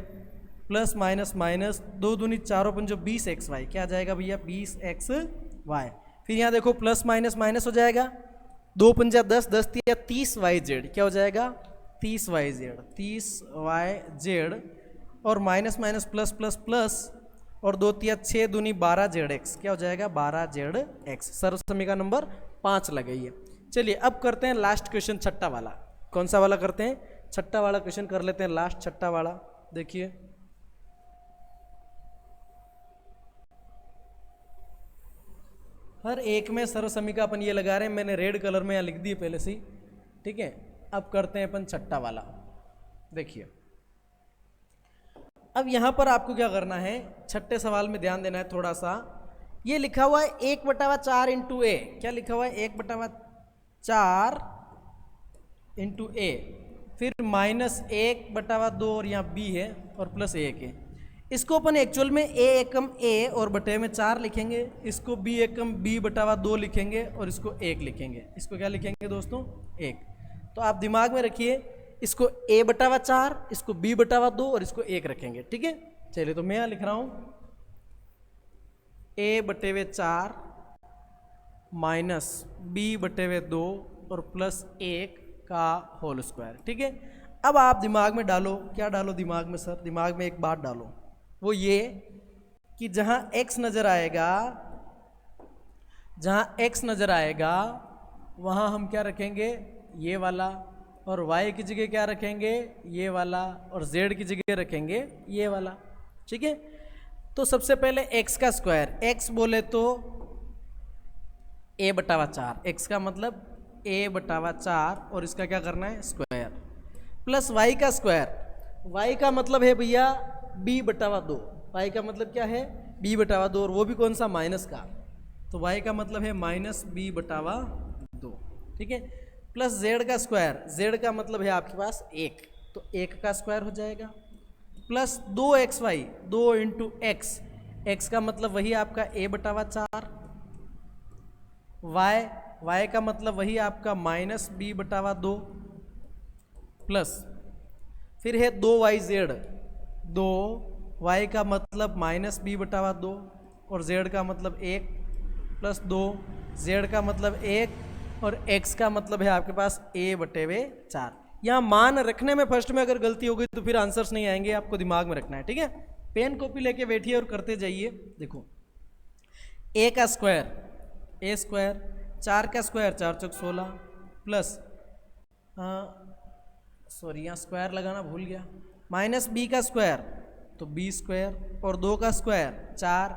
Speaker 1: plus minus minus 2 दूनी 4 5 20xy, क्या आ जाएगा भैया 20xy। फिर यहाँ देखो प्लस माइनस माइनस हो जाएगा, 2 पंजा 10, 10 तिया 30yz, क्या हो जाएगा 30yz, और minus minus plus plus plus, और 2 तिया 6 दूनी 12zx, क्या हो जाएगा 12zx। सर्व समीकरण नंबर 5 लगाइए। चलिए अब करते हैं लास्ट क्वेश्चन, छठा वाला। कौन सा वाला करते हैं, छठा वाला क्वेश्चन कर लेते हैं, लास्ट छठा वाला। देखिए हर एक में सर्व समीकरण अपन ये लगा रहे हैं, मैंने रेड कलर में यहाँ लिख दी पहले से ही। ठीक है, अब करते हैं अपन छठा वाला। देखिए अब यहां पर आपको क्या करना है, छठे सवाल में ध्यान देना है थोड़ा सा। ये लिखा हुआ है 1/4 इंटू ए, क्या लिखा हुआ है 1/4 इंटू ए, फिर -1/2, और यहाँ बी है और प्लस 1 है। इसको अपन एक्चुअल में a एकम a और बटे में 4 लिखेंगे, इसको b एकम b/2 लिखेंगे, और इसको 1 लिखेंगे। इसको क्या लिखेंगे दोस्तों 1। तो आप दिमाग में रखिए, इसको a/4, इसको b/2 और इसको 1 रखेंगे। ठीक है, चलिए तो मैं यहाँ लिख रहा हूँ a/4 माइनस b/2 और प्लस 1 का होल स्क्वायर। ठीक है, अब आप दिमाग में डालो, क्या डालो दिमाग में सर, दिमाग में एक बात डालो, वो ये कि जहाँ x नज़र आएगा, जहाँ x नज़र आएगा वहाँ हम क्या रखेंगे ये वाला, और y की जगह क्या रखेंगे ये वाला, और z की जगह रखेंगे ये वाला। ठीक है, तो सबसे पहले x का स्क्वायर, x बोले तो a/4, x का मतलब a/4, और इसका क्या करना है स्क्वायर, प्लस y का स्क्वायर, y का मतलब है भैया b/2, y का मतलब क्या है b/2, और वो भी कौन सा माइनस का, तो y का मतलब है -b/2। ठीक है, प्लस z का स्क्वायर, z का मतलब है आपके पास 1, तो 1 का स्क्वायर हो जाएगा, plus 2xy, 2 into x, x का मतलब वही आपका a/4, y का मतलब वही आपका -b/2, प्लस फिर है 2yz, 2y का मतलब -b/2, और z का मतलब 1, प्लस 2z का मतलब 1, और x का मतलब है आपके पास a/4। यहाँ मान रखने में फर्स्ट में अगर गलती हो गई तो फिर आंसर्स नहीं आएंगे, आपको दिमाग में रखना है। ठीक है, पेन कॉपी लेके बैठिए और करते जाइए। देखो a का स्क्वायर a स्क्वायर, 4 का स्क्वायर 4 चौक 16, प्लस सॉरी यहाँ स्क्वायर लगाना भूल गया, माइनस b का स्क्वायर तो b स्क्वायर, और 2 का स्क्वायर 4,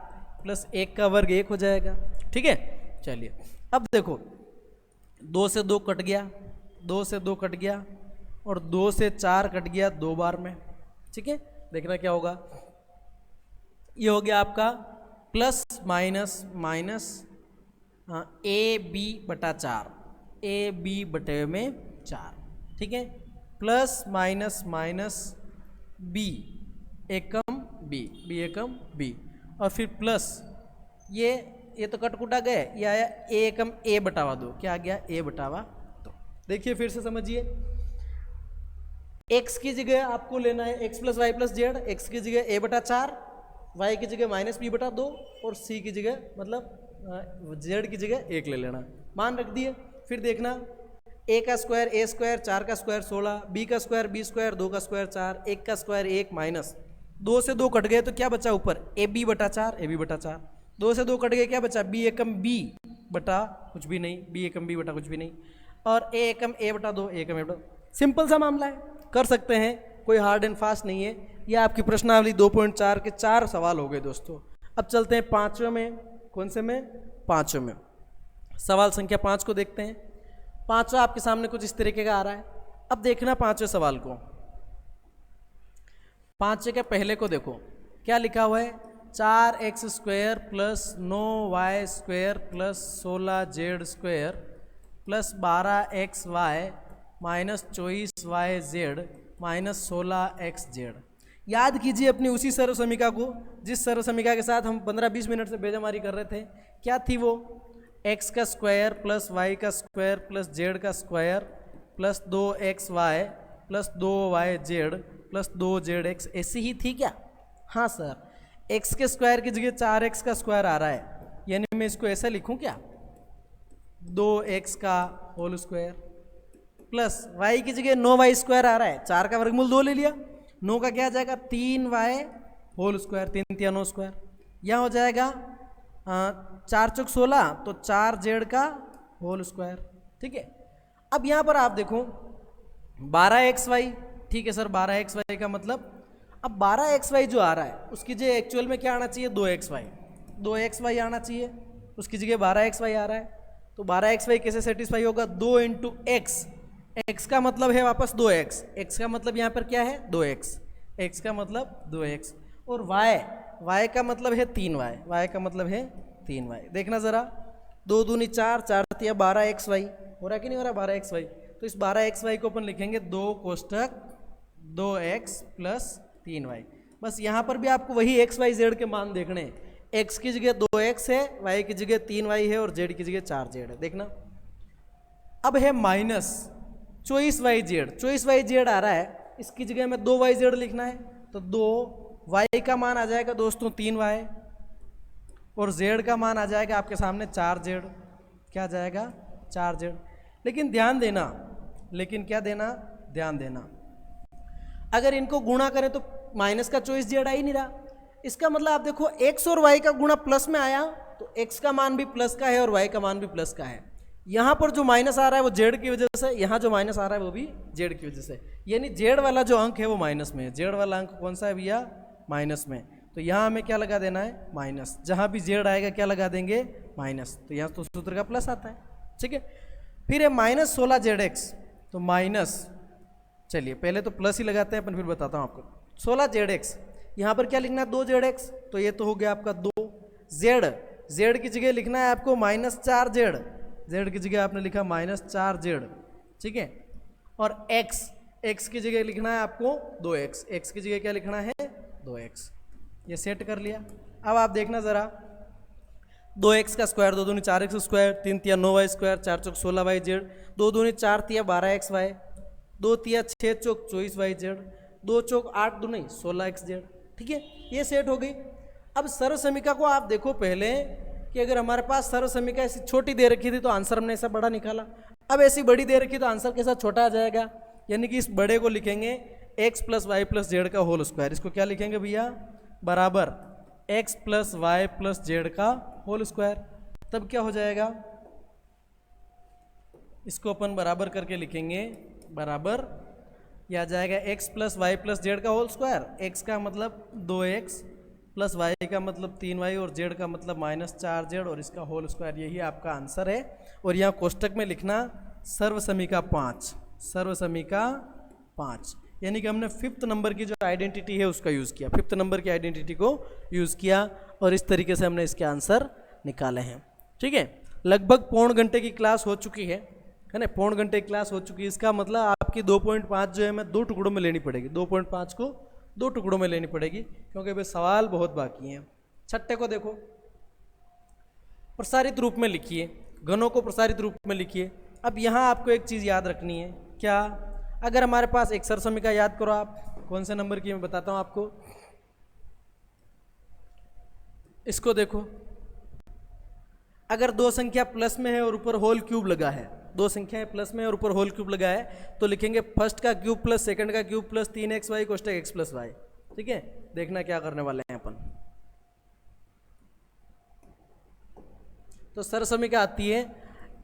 Speaker 1: प्लस 1 का वर्ग 1 हो जाएगा। ठीक है, चलिए अब देखो 2 से 2 कट गया, 2 से 2 कट गया, और 2 से 4 कट गया 2 बार में। ठीक है, देखना क्या होगा, ये हो गया आपका plus minus minus ab/4, ab/4। ठीक है, प्लस माइनस माइनस b एकम b एकम b, और फिर प्लस ये तो कटकुटा गए, ये आया a एकम a/2, क्या आ गया a/2। देखिए फिर से समझिए, x की जगह आपको लेना है x plus y plus z, x की जगह a/4, y की जगह -b/2, और c की जगह मतलब z की जगह 1 ले लेना, मान रख दिए। फिर देखना ए का स्क्वायर ए स्क्वायर, 4 का स्क्वायर 16, बी का स्क्वायर बी स्क्वायर, 2 का स्क्वायर 4, 1 का स्क्वायर 1 माइनस 2 से 2 कट गए तो क्या बचा ऊपर, ए बी बटा 4, ए बी बटा 4, 2 से 2 कट गए क्या बचा, बी एकम बी बटा कुछ भी नहीं, बी एकम बी बटा कुछ भी नहीं, और ए एकम ए बटा 2, ए एकम ए बटा। सिंपल सा मामला है, कर सकते हैं, कोई हार्ड एंड फास्ट नहीं है। यह आपकी प्रश्नावली 2.4 के 4 सवाल हो गए दोस्तों। अब चलते हैं पाँचवें में, कौन से में, पाँचवें में। सवाल संख्या 5 को देखते हैं। पाँचवा आपके सामने कुछ इस तरीके का आ रहा है। अब देखना पाँचवें सवाल को, पाँचवें के पहले को देखो क्या लिखा हुआ है, 4x square plus 9y square plus 16z square plus 12xy minus 24yz minus 16xz। याद कीजिए अपनी उसी सर्व समीका को जिस सर्व समीका के साथ हम 15-20 मिनट से बेजमारी कर रहे थे। क्या थी वो, x का स्क्वायर प्लस y का स्क्वायर प्लस z का square plus 2xy plus 2yz plus 2zx, ऐसी ही थी क्या। हाँ सर, x के स्क्वायर की जगह 4x का स्क्वायर आ रहा है, यानी मैं इसको ऐसा लिखूं क्या, 2x का होल स्क्वायर प्लस y की जगह 9y स्क्वायर आ रहा है, 4 का वर्गमूल 2 ले लिया, 9 का क्या आ जाएगा 3y होल स्क्वायर, 3 तिया 9 स्क्वायर। यहाँ हो जाएगा 4 चौक 16 तो 4z का होल स्क्वायर। ठीक है, अब यहाँ पर आप देखो 12xy, ठीक है सर 12xy का मतलब, अब 12xy जो आ रहा है उसकी जगह एक्चुअल में क्या आना चाहिए, 2xy आना चाहिए, उसकी जगह 12xy आ रहा है। तो 12xy कैसे सेटिस्फाई होगा, 2 इंटू एक्स, x का मतलब है वापस 2x, x का मतलब यहाँ पर क्या है 2x, x का मतलब 2x, और y का मतलब है 3y, y का मतलब है 3y। देखना ज़रा, 2 दूनी 4, 4 तिया 12xy, हो रहा कि नहीं हो रहा 12xy। तो इस 12xy को अपन लिखेंगे 2 कोष्टक 2x प्लस 3y। बस यहाँ पर भी आपको वही x y z के मान देखने हैं, x की जगह 2x है, y की जगह 3y है और z की जगह 4z है। देखना अब है माइनस 24yz आ रहा है, इसकी जगह में 2yz लिखना है, तो 2y का मान आ जाएगा दोस्तों 3y और z का मान आ जाएगा आपके सामने 4z। क्या आ जाएगा 4z। लेकिन ध्यान देना, लेकिन क्या देना, ध्यान देना, अगर इनको गुणा करें तो माइनस का 24z आ ही नहीं रहा। इसका मतलब आप देखो x और y का गुणा प्लस में आया तो x का मान भी प्लस का है और y का मान भी प्लस का है। यहाँ पर जो माइनस आ रहा है वो z की वजह से, यहाँ जो माइनस आ रहा है वो भी z की वजह से, यानी z वाला जो अंक है वो माइनस में है। z वाला अंक कौन सा है भैया, माइनस में। तो यहाँ हमें क्या लगा देना है, माइनस। जहाँ भी z आएगा क्या लगा देंगे, माइनस। तो यहाँ तो सूत्र का प्लस आता है। ठीक है, फिर है माइनस 16zx, तो माइनस, चलिए पहले तो प्लस ही लगाते हैं अपन, फिर बताता हूँ आपको। 16zx, यहाँ पर क्या लिखना है 2zx, तो ये तो हो गया आपका 2। z की जगह लिखना है आपको माइनस 4z, z की जगह आपने लिखा माइनस 4z। ठीक है, और x की जगह लिखना है आपको 2x, x की जगह क्या लिखना है 2x। ये सेट कर लिया। अब आप देखना ज़रा, 2x का स्क्वायर 2 दूनी 4x स्क्वायर, 3 तिया 9y स्क्वायर, 4 चौक 16yz, 2 दूनी 4 तिया 12xy, 2 तिया 6 चौक 24yz, 2 चौक 8 दूनी 16xz। ठीक है, ये सेट हो गई। अब सर्व समीका को आप देखो पहले कि अगर हमारे पास सर्व समीका ऐसी छोटी दे रखी थी तो आंसर हमने ऐसा बड़ा निकाला, अब ऐसी बड़ी दे रखी तो आंसर कैसा छोटा आ जाएगा, यानी कि इस बड़े को लिखेंगे x plus y plus z का होल स्क्वायर। इसको क्या लिखेंगे भैया, बराबर x plus y plus z का होल स्क्वायर। तब क्या हो जाएगा, इसको अपन बराबर करके लिखेंगे, बराबर यह आ जाएगा x plus y plus z का होल स्क्वायर। x का मतलब 2x प्लस y का मतलब 3y और z का मतलब माइनस 4z और इसका होल स्क्वायर। यही आपका आंसर है। और यहाँ कोष्टक में लिखना सर्व समीका 5, सर्व समीका 5, यानी कि हमने 5th नंबर की जो आइडेंटिटी है उसका यूज़ किया, 5th नंबर की आइडेंटिटी को यूज़ किया और इस तरीके से हमने इसके आंसर निकाले हैं। ठीक है, लगभग पौन घंटे की क्लास हो चुकी है ना, पौन घंटे की क्लास हो चुकी है। इसका मतलब आपकी 2.5 जो है मैं 2 टुकड़ों में लेनी पड़ेगी, 2.5 को 2 टुकड़ों में लेनी पड़ेगी, क्योंकि भाई सवाल बहुत बाकी हैं। छठे को देखो, प्रसारित रूप में लिखिए, घनों को प्रसारित रूप में लिखिए। अब यहाँ आपको एक चीज़ याद रखनी है, क्या, अगर हमारे पास एक सर्व समीका, याद करो आप कौन से नंबर की, मैं बताता हूँ आपको। इसको देखो, अगर दो संख्या प्लस में है और ऊपर होल क्यूब लगा है दो संख्याएं प्लस में और ऊपर होल क्यूब लगा है, तो लिखेंगे फर्स्ट का क्यूब प्लस सेकंड का क्यूब प्लस 3xy कोष्टक x प्लस वाई। ठीक है, देखना क्या करने वाले हैं अपन। तो सरसमीका आती है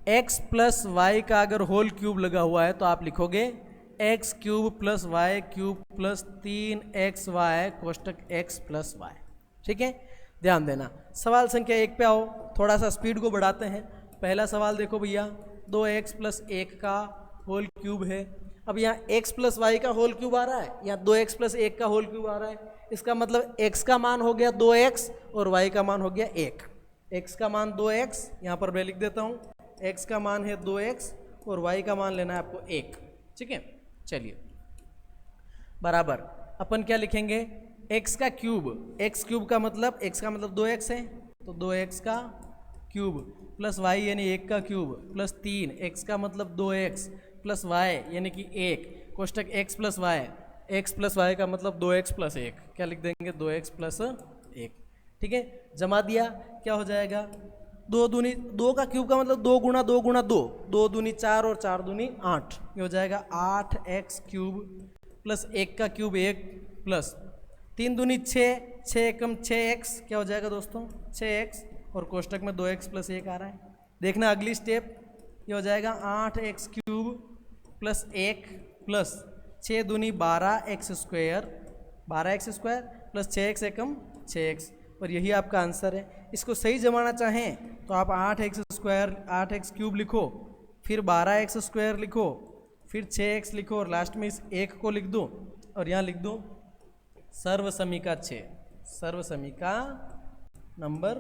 Speaker 1: x प्लस वाई का अगर होल क्यूब लगा हुआ है तो आप लिखोगे x cube plus y cube plus 3xy कोष्टक x प्लस वाई। ठीक है, ध्यान देना। सवाल संख्या 1 पे आओ, थोड़ा सा स्पीड को बढ़ाते हैं। पहला सवाल देखो भैया, 2x प्लस 1 का होल क्यूब है। अब यहाँ x प्लस वाई का होल क्यूब आ रहा है, यहाँ 2x प्लस 1 का होल क्यूब आ रहा है। इसका मतलब x का मान हो गया 2x और y का मान हो गया 1। x का मान 2x, यहाँ पर मैं लिख देता हूँ, x का मान है 2x और y का मान लेना है आपको 1। ठीक है, चलिए बराबर अपन क्या लिखेंगे, x का क्यूब, x क्यूब का मतलब x का मतलब 2x है, तो 2x का क्यूब प्लस y यानी 1 का क्यूब प्लस 3, x का मतलब 2x प्लस y यानी कि 1 कोष्टक x plus y. x plus y का मतलब 2x प्लस 1, क्या लिख देंगे 2x प्लस 1। ठीक है, जमा दिया, क्या हो जाएगा, 2 दूनी 2 का क्यूब का मतलब 2 गुणा 2 गुणा 2, 2 दूनी 4 और 4 दूनी 8, ये हो जाएगा 8x क्यूब प्लस 1 का क्यूब 1 प्लस 3 दूनी 6, 6 एकम 6x, क्या हो जाएगा दोस्तों 6x और कोष्टक में 2x प्लस 1 आ रहा है। देखना अगली स्टेप, ये हो जाएगा 8x क्यूब प्लस 1 प्लस 6 दूनी 12x square, 12x square plus 6x एकम 6x, और यही आपका आंसर है। इसको सही जमाना चाहें तो आप 8x स्क्वायर 8x क्यूब लिखो, फिर 12x स्क्वायर लिखो, फिर 6x लिखो और लास्ट में इस 1 को लिख दो और यहाँ लिख दो सर्वसमीका 6, सर्वसमीका नंबर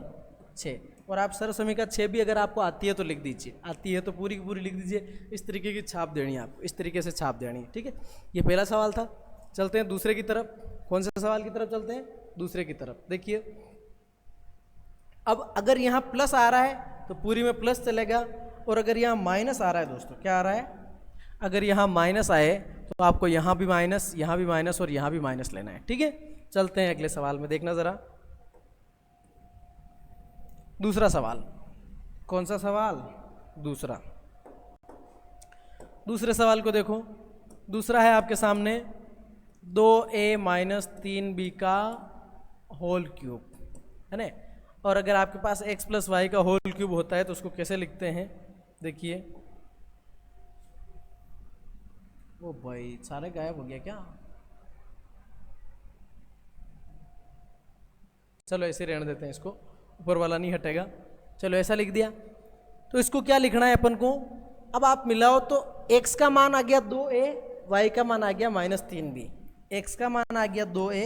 Speaker 1: 6। और आप सर्वसमीका 6 भी अगर आपको आती है तो लिख दीजिए, आती है तो पूरी की पूरी लिख दीजिए। इस तरीके की छाप देनी है आपको, इस तरीके से छाप देनी है। ठीक है, ये पहला सवाल था। चलते हैं दूसरे की तरफ। कौन से सवाल की तरफ चलते हैं, दूसरे की तरफ। देखिए, अब अगर यहाँ प्लस आ रहा है तो पूरी में प्लस चलेगा, और अगर यहाँ माइनस आ रहा है दोस्तों, क्या आ रहा है, अगर यहाँ माइनस आए तो आपको यहाँ भी माइनस, यहाँ भी माइनस और यहाँ भी माइनस लेना है। ठीक है, चलते हैं अगले सवाल में। देखना ज़रा दूसरा सवाल। कौन सा सवाल, दूसरा। दूसरे सवाल को देखो, दूसरा है आपके सामने 2a माइनस 3b का होल क्यूब है ना। और अगर आपके पास x प्लस वाई का होल क्यूब होता है तो उसको कैसे लिखते हैं, देखिए। ओ भाई, सारे गायब हो गया क्या, चलो ऐसे रहने देते हैं, इसको ऊपर वाला नहीं हटेगा। चलो ऐसा लिख दिया, तो इसको क्या लिखना है अपन को, अब आप मिलाओ तो x का मान आ गया 2a, y का मान आ गया माइनस 3b। x का मान आ गया 2a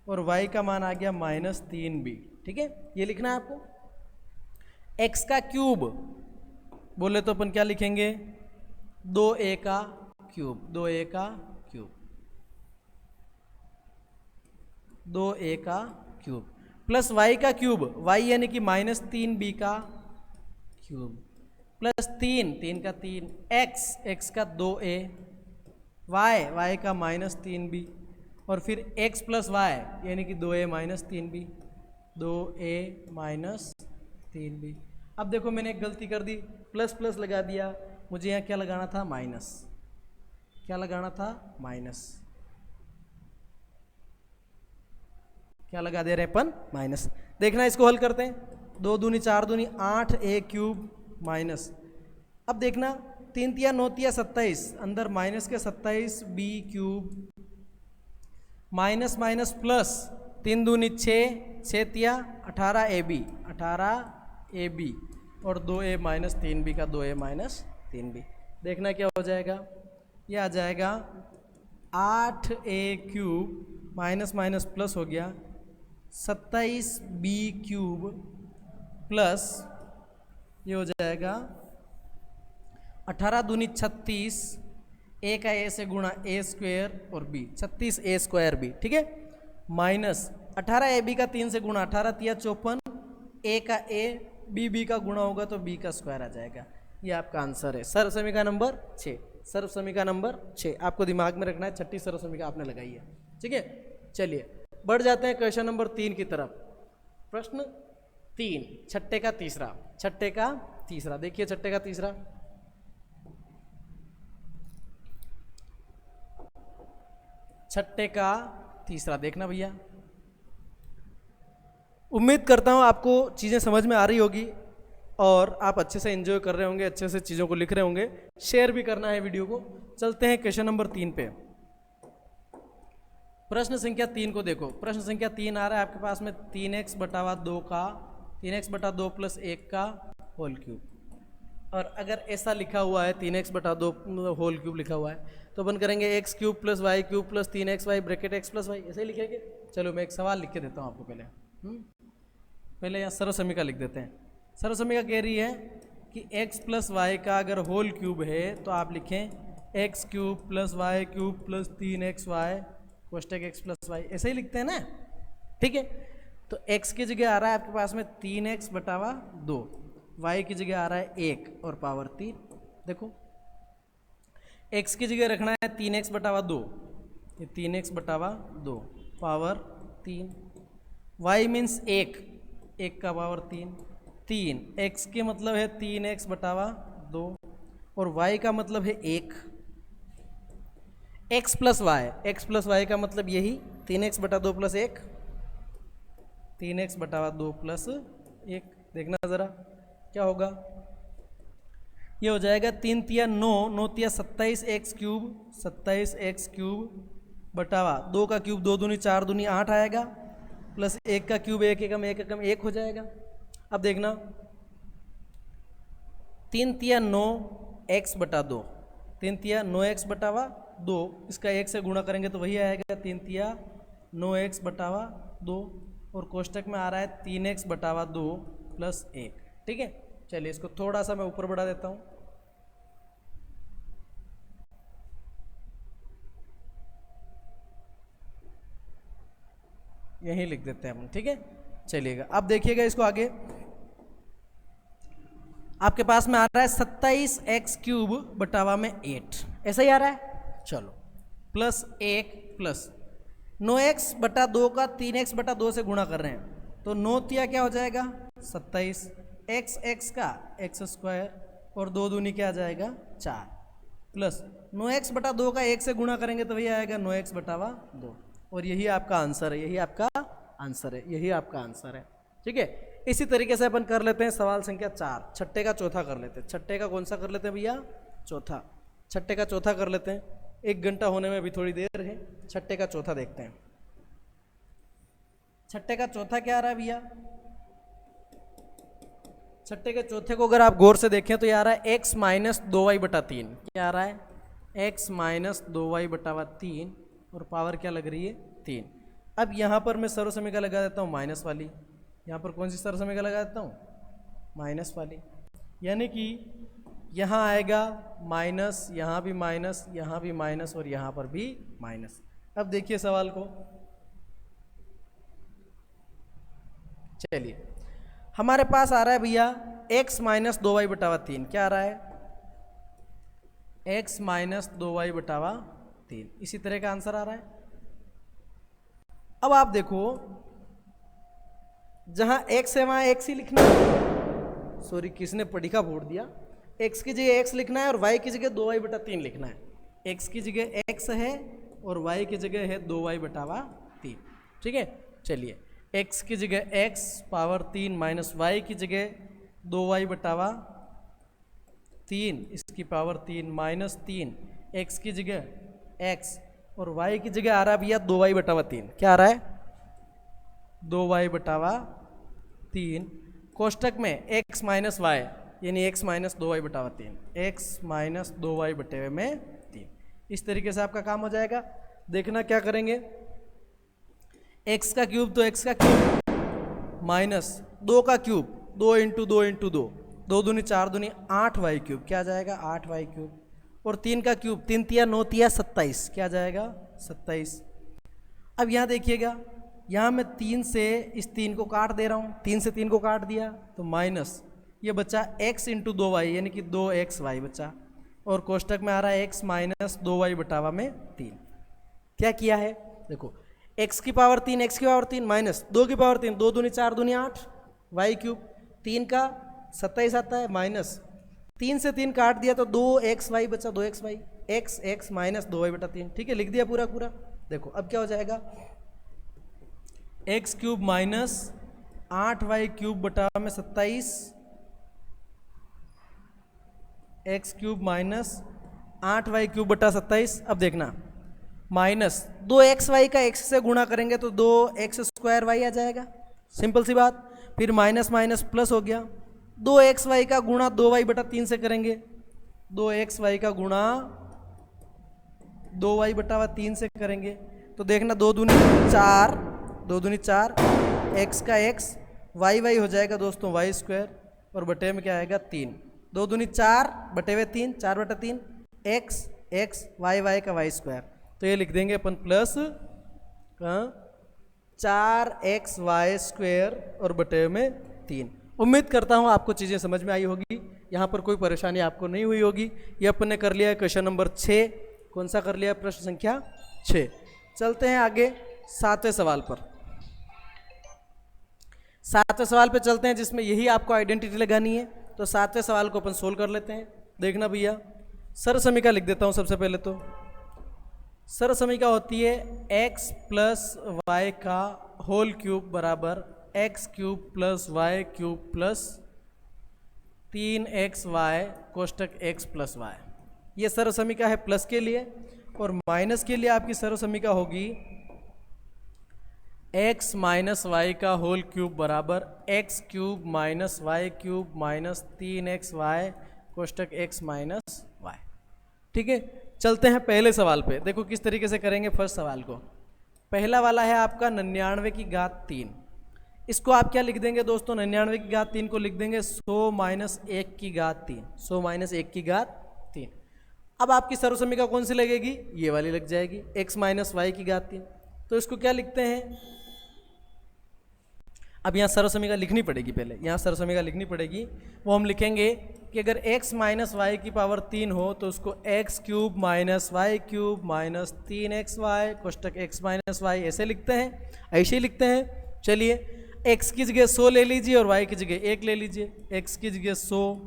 Speaker 1: और y का मान आ गया माइनस 3b। ठीक है, ये लिखना है आपको। x का क्यूब बोले तो अपन क्या लिखेंगे, 2a का क्यूब, 2a का क्यूब, 2a का क्यूब प्लस y का क्यूब, y यानी कि माइनस 3b का क्यूब प्लस 3, 3 का 3, x का 2a, y का माइनस 3b और फिर x प्लस वाई यानी कि 2a minus 3b, 2a minus 3b। अब देखो मैंने एक गलती कर दी, प्लस प्लस लगा दिया, मुझे यहाँ क्या लगाना था, माइनस। क्या लगाना था, माइनस। क्या लगा दे रहे अपन, माइनस। देखना इसको हल करते हैं, 2 दूनी 4 दूनी 8a क्यूब माइनस। अब देखना 3 तिया 9 तिया 27, अंदर माइनस के 27b cube minus minus plus 3 दूनी 6, 6 तिया 18ab, 18ab और 2a माइनस 3b का 2a माइनस 3b। देखना क्या हो जाएगा, ये आ जाएगा 8a cube minus minus plus हो गया 27b क्यूब प्लस ये हो जाएगा 18 दूनी 36, a का a से गुणा a स्क्वायर और b, 36a स्क्वायर b। ठीक है, माइनस 18ab का 3 से गुणा, 18 तिया 54, a का a, b का गुणा होगा तो b का स्क्वायर आ जाएगा। ये आपका आंसर है, सर्वसमीका नंबर 6। सर्वसमीका नंबर 6 आपको दिमाग में रखना है, छठी सर्वसमीका आपने लगाई है। ठीक है, चलिए बढ़ जाते हैं क्वेश्चन नंबर 3 की तरफ। प्रश्न 3, छठे का तीसरा, छठे का तीसरा। देखिए छठे का तीसरा, छठे का तीसरा। देखना भैया, उम्मीद करता हूँ आपको चीज़ें समझ में आ रही होगी और आप अच्छे से एंजॉय कर रहे होंगे, अच्छे से चीज़ों को लिख रहे होंगे। शेयर भी करना है वीडियो को। चलते हैं क्वेश्चन नंबर 3 पे। प्रश्न संख्या 3 को देखो। प्रश्न संख्या 3 आ रहा है आपके पास में 3x बटावा 2 का 3x बटा 2 प्लस 1 का होल क्यूब। और अगर ऐसा लिखा हुआ है 3x बटा 2 होल क्यूब लिखा हुआ है तो अपन करेंगे x cube plus y cube plus 3xy bracket x plus y, ऐसे ही लिखेंगे। चलो मैं एक सवाल लिख के देता हूँ आपको पहले। पहले यहाँ सर्व समीकरण लिख देते हैं। सर्व समीकरण कह रही है कि x प्लस वाई का अगर होल क्यूब है तो आप लिखें x cube plus y cube plus 3xy कोष्टक x प्लस वाई, ऐसे ही लिखते हैं ना। ठीक है, तो x की जगह आ रहा है आपके पास में 3x बटावा 2, y की जगह आ रहा है 1 और पावर 3। देखो x की जगह रखना है 3x बटावा 2, ये 3x बटावा 2 पावर 3, y मीन्स 1 का पावर 3, x के मतलब है 3x बटावा 2 और y का मतलब है 1। x प्लस वाई का मतलब यही 3x बटा 2 प्लस 1, 3x बटावा 2 प्लस 1। देखना ज़रा क्या होगा, ये हो जाएगा 3 तिया 9, 9 तिया 27x क्यूब बटावा 2 का क्यूब 2 दूनी 4 दूनी 8 आएगा प्लस 1 का क्यूब 1 एकम 1 एकम 1 हो जाएगा। अब देखना 3 तिया 9x बटा 2, 3 तिया 9x बटावा 2, इसका 1 से गुणा करेंगे तो वही आएगा 3 तिया 9x बटावा 2 और कोष्टक में आ रहा है 3x बटावा 2 प्लस 1। ठीक है, चलिए इसको थोड़ा सा मैं ऊपर बढ़ा देता हूँ। यहीं लिख देते हैं हम। ठीक है, चलिएगा अब देखिएगा इसको आगे। आपके पास में आ रहा है 27x क्यूब बटावा में 8, ऐसा ही आ रहा है। चलो प्लस 1 प्लस 9x बटा 2 का 3x बटा 2 से गुणा कर रहे हैं तो 9 तिया क्या हो जाएगा 27, x का x स्क्वायर और 2 दूनी क्या आ जाएगा 4 प्लस 9x बटा 2 का 1 से गुणा करेंगे तो वही आएगा 9x बटावा 2 और यही आपका आंसर है, यही आपका आंसर है, यही आपका आंसर है। ठीक है, इसी तरीके से अपन कर लेते हैं सवाल संख्या 4। छठे का चौथा कर लेते हैं। छठे का कौन सा कर लेते हैं भैया, चौथा। छठे का चौथा कर लेते हैं, 1 घंटा होने में अभी थोड़ी देर है। छठे का चौथा देखते हैं। छठे का चौथा क्या आ रहा है भैया, छठे के चौथे को अगर आप गौर से देखें तो ये आ रहा है x माइनस 2y बटा 3। क्या आ रहा है x माइनस 2y बटावा 3 और पावर क्या लग रही है 3। अब यहाँ पर मैं सर्व समीकरण लगा देता हूँ माइनस वाली, यहाँ पर कौन सी सर्व समीकरण लगा देता हूँ माइनस वाली, यानी कि यहाँ आएगा माइनस, यहाँ भी माइनस, यहाँ भी माइनस और यहाँ पर भी माइनस। अब देखिए सवाल को, चलिए हमारे पास आ रहा है भैया x माइनस 2y बटावा 3। क्या आ रहा है x माइनस 2y बटावा 3, इसी तरह का आंसर आ रहा है। अब आप देखो जहां x है वहां x ही लिखना है। सॉरी, किसने पढ़िका फोड़ दिया। x की जगह x लिखना है और y की जगह 2y बटा 3 लिखना है। x की जगह x है और y की जगह है 2y बटावा 3। ठीक है, चलिए x की जगह x पावर 3 माइनस y की जगह 2y बटावा 3 इसकी पावर 3 माइनस 3, x की जगह x और y की जगह आ रहा है भैया 2y बटावा 3। क्या आ रहा है 2y बटावा 3 कोष्टक में x माइनस y यानी x minus 2y बटावा 3, x minus 2y बटे में 3। इस तरीके से आपका काम हो जाएगा। देखना क्या करेंगे, x का क्यूब तो x का क्यूब माइनस 2 का क्यूब 2 इंटू 2 इंटू 2, 2 दूनी 4 दूनी 8y क्यूब। क्या आ जाएगा 8y क्यूब और 3 का क्यूब 3 तिया 9 तिया 27। क्या आ जाएगा 27। अब यहाँ देखिएगा, यहाँ मैं 3 से इस 3 को काट दे रहा हूँ, 3 से 3 को काट दिया तो माइनस ये बच्चा x इंटू 2y यानी कि 2xy बच्चा और कोष्टक में आ रहा है x माइनस 2y बटावा में 3। क्या किया है देखो, x की पावर 3, x की पावर 3 माइनस 2 की पावर 3, 2 दूनी 4 दूनी 8 y क्यूब, 3 का 27 आता है माइनस 3 से 3 काट दिया तो 2xy बचा 2xy, x माइनस 2y बटा 3। ठीक है, लिख दिया पूरा पूरा। देखो अब क्या हो जाएगा, x cube minus 8y cube बटा में 27, x cube minus 8y cube बटा 27। अब देखना माइनस 2xy का x से गुणा करेंगे तो 2x² y आ जाएगा, सिंपल सी बात। फिर माइनस माइनस प्लस हो गया, 2xy का गुणा 2y बटा 3 से करेंगे, 2xy का गुणा 2y बटा 3 से करेंगे तो देखना 2 दूनी 4, 2 दूनी 4, x का x, y हो जाएगा दोस्तों y² और बटे में क्या आएगा 3, 2 दूनी 4 बटे हुए 3, 4 बटा 3, x x y का y²। तो ये लिख देंगे अपन प्लस 4xy² और बटे में 3। उम्मीद करता हूँ आपको चीज़ें समझ में आई होगी, यहाँ पर कोई परेशानी आपको नहीं हुई होगी। ये अपन ने कर लिया है क्वेश्चन नंबर 6। कौन सा कर लिया, प्रश्न संख्या 6। चलते हैं आगे 7वें सवाल पर। 7वें सवाल पे चलते हैं जिसमें यही आपको आइडेंटिटी लगानी है। तो 7वें सवाल को अपन सोल्व कर लेते हैं। देखना भैया, सरसमीका लिख देता हूँ सबसे पहले। तो सरसमीका होती है x प्लस वाई का होल क्यूब बराबर x cube plus y cube plus 3xy कोष्टक x प्लस वाई। ये सरसमीका है प्लस के लिए, और माइनस के लिए आपकी सरसमीका होगी x माइनस वाई का होल क्यूब बराबर x cube minus y cube minus 3xy कोष्टक x माइनस वाई। ठीक है, चलते हैं पहले सवाल पे। देखो किस तरीके से करेंगे फर्स्ट सवाल को। पहला वाला है आपका 99 की घात 3। इसको आप क्या लिख देंगे दोस्तों, 99 की घात 3 को लिख देंगे 100 माइनस 1 की घात 3, 100 माइनस 1 की घात 3। अब आपकी सर्वसमीका कौन सी लगेगी, ये वाली लग जाएगी, x माइनस वाई की घात 3। तो इसको क्या लिखते हैं, अब यहाँ सर्वसमीका लिखनी पड़ेगी, पहले यहाँ सर्वसमीका लिखनी पड़ेगी। वो हम लिखेंगे कि अगर x माइनस वाई की पावर 3 हो तो उसको x cube minus y cube minus 3xy कोष्टक x माइनस वाई ऐसे लिखते हैं, ऐसे ही लिखते हैं। चलिए x की जगह 100 ले लीजिए और y की जगह 1 ले लीजिए। x की जगह 100,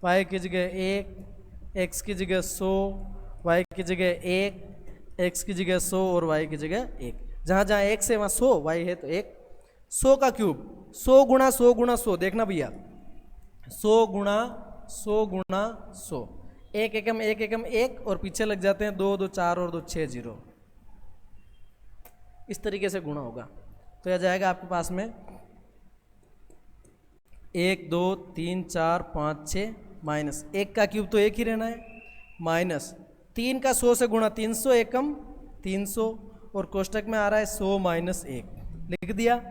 Speaker 1: y की जगह 1, x की जगह 100, y की जगह 1, x की जगह 100 और y की जगह 1। जहाँ जहाँ 1 से वहाँ 100, y है तो 1। 100 का क्यूब 100 गुणा 100 गुणा 100, देखना भैया 100 गुणा 100 गुणा 100, 1 एकम 1 एकम 1 और पीछे लग जाते हैं 2 2 4 और 2 6 0। इस तरीके से गुणा होगा तो यह जाएगा आपके पास में 1 2 3 4 5 6 माइनस 1 का क्यूब तो 1 ही रहना है, माइनस 3 का 100 से गुणा 300 एकम 300 और कोष्टक में आ रहा है 100 माइनस 1, लिख दिया।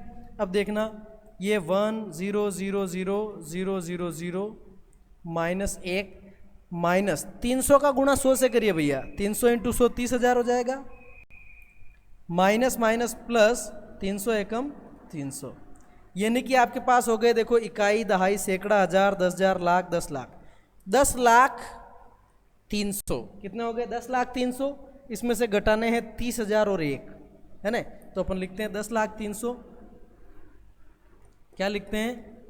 Speaker 1: अब देखना ये 1 0 0 0 0 0 0 माइनस 1 माइनस 300 का गुणा 100 से करिए भैया, 300 इंटू 100 30,000 हो जाएगा, माइनस माइनस प्लस 300 एकम 300, यानी कि आपके पास हो गए देखो इकाई दहाई सैकड़ा हजार 10,000 लाख 10 लाख 10 लाख 300 कितने हो गए 10 लाख 300। इसमें से घटाने हैं 30,000 और 1 है ना, तो अपन लिखते हैं 10 लाख 300, क्या लिखते हैं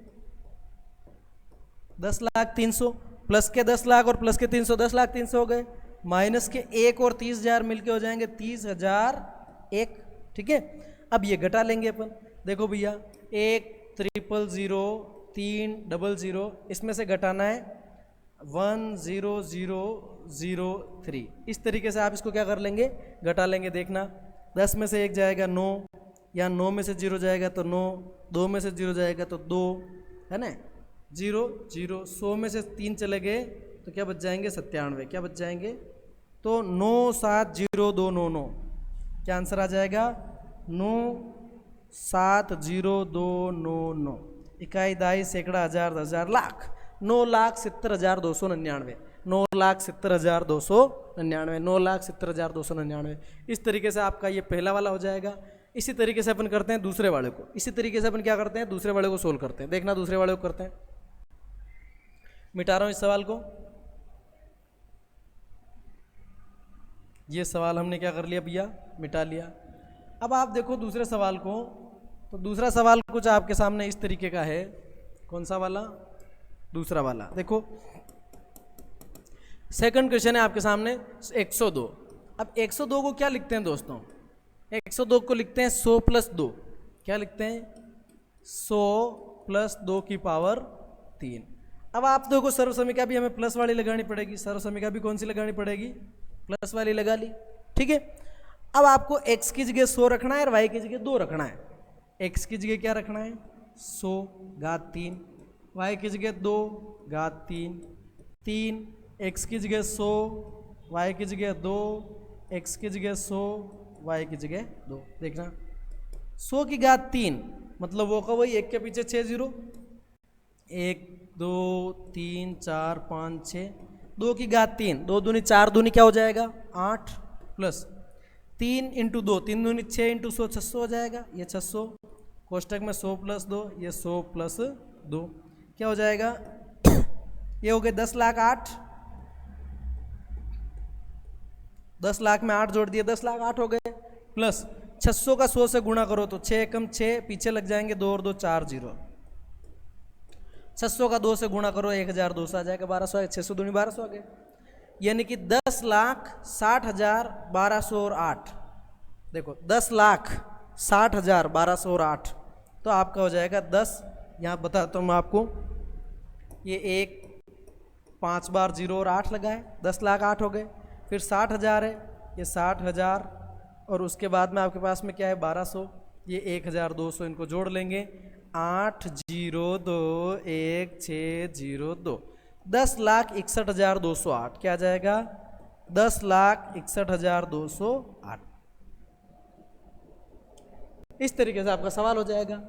Speaker 1: 10 लाख 300 प्लस के 10 लाख और प्लस के 300 10 लाख 300 हो गए, माइनस के 1 और 30,000 मिलके हो जाएंगे 30,001। ठीक है, अब ये घटा लेंगे अपन। देखो भैया 1 000 3 00, इसमें से घटाना है 10003। इस तरीके से आप इसको क्या कर लेंगे, घटा लेंगे। देखना 10 में से 1 जाएगा 9, या 9 में से 0 जाएगा तो 9, 2 में से 0 जाएगा तो 2 है ना, 0 0। 100 में से 3 चले गए तो क्या बच जाएंगे 97, क्या बच जाएंगे तो 970299, क्या आंसर आ जाएगा 970299। इकाई दाई सैकड़ा हजार 10,000 लाख 9,70,299, 9,70,299, 9,70,299। इस तरीके से आपका ये पहला वाला हो जाएगा। इसी तरीके से अपन करते हैं दूसरे वाले को, इसी तरीके से अपन क्या करते हैं दूसरे वाले को सोल्व करते हैं। देखना दूसरे वाले को करते हैं, मिटा रहा हूं इस सवाल को। ये सवाल हमने क्या कर लिया भैया, मिटा लिया। अब आप देखो दूसरे सवाल को, तो दूसरा सवाल कुछ आपके सामने इस तरीके का है। कौन सा वाला, दूसरा वाला। देखो सेकंड क्वेश्चन है आपके सामने 102। अब 102 को क्या लिखते हैं दोस्तों, 102 को लिखते हैं 100 प्लस 2, क्या लिखते हैं 100 प्लस 2 की पावर 3। अब आप देखो सर्वसमीका भी हमें प्लस वाली लगानी पड़ेगी, सर्वसमीका भी कौन सी लगानी पड़ेगी, प्लस वाली लगा ली, ठीक है। अब आपको x की जगह 100 रखना है और y की जगह 2 रखना है। x की जगह क्या रखना है 100 घात 3, y की जगह 2 घात 3, 3 x की जगह 100, y की जगह 2, x की जगह 100, y की जगह 2। देखना 100 की घात 3 मतलब वो का वही 1 के पीछे 6 जीरो, 1 2 3 4 5 6, 2 की घात 3, 2 दूनी 4 दूनी क्या हो जाएगा 8, प्लस 3 इंटू 2, 3 दूनी 6 इंटू 100 600 हो जाएगा, ये 600, कोष्टक में 100 प्लस 2, ये 100 प्लस 2 क्या हो जाएगा ये हो गए 10 लाख 8, 10 लाख में 8 जोड़ दिए 10 लाख 8 हो गए, प्लस 600 का 100 से गुणा करो तो 6 कम 6 पीछे लग जाएंगे 2 और 2 4 जीरो, 600 का 2 से गुणा करो 1200 आ जाएगा, 1200 600 दूनी 1200 आ गए, यानी कि 10,60,000 1200 और 8, देखो 10,60,000 1200 और 8, तो आपका हो जाएगा 10, यहाँ बताता हूँ मैं आपको, ये 1 5 बार 0 और 8 लगाए 10 लाख 8 हो गए, फिर 60,000 है, ये 60,000 और उसके बाद में आपके पास में क्या है 1200, ये 1,200, इनको जोड़ लेंगे 8,0,2,1,6,0,2, 10,61,208 क्या आ जाएगा 10,61,208। इस तरीके से आपका सवाल हो जाएगा।